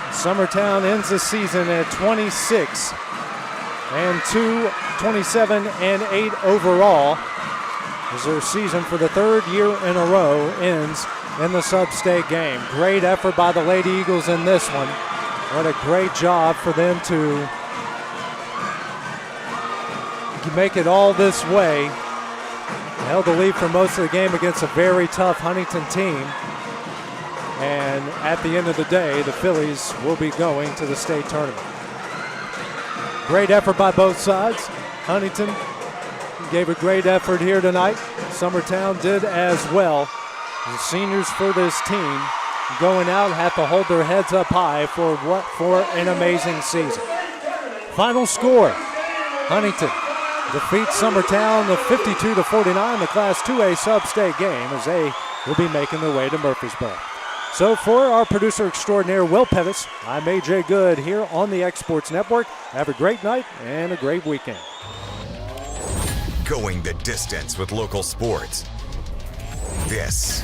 S2: Summertown ends the season at 26 and 2, 27 and 8 overall, as their season for the third year in a row ends in the Substate game. Great effort by the Lady Eagles in this one. What a great job for them to make it all this way. Held the lead for most of the game against a very tough Huntington team. And at the end of the day, the Phillies will be going to the state tournament. Great effort by both sides. Huntington gave a great effort here tonight. Summertown did as well. The seniors for this team going out have to hold their heads up high for an amazing season. Final score, Huntington defeats Summertown 52-49, the Class 2A Substate game, as they will be making their way to Murfreesboro. So for our producer extraordinaire, Will Pettis, I'm AJ Good here on the X Sports Network. Have a great night and a great weekend.
S1: Going the distance with local sports. This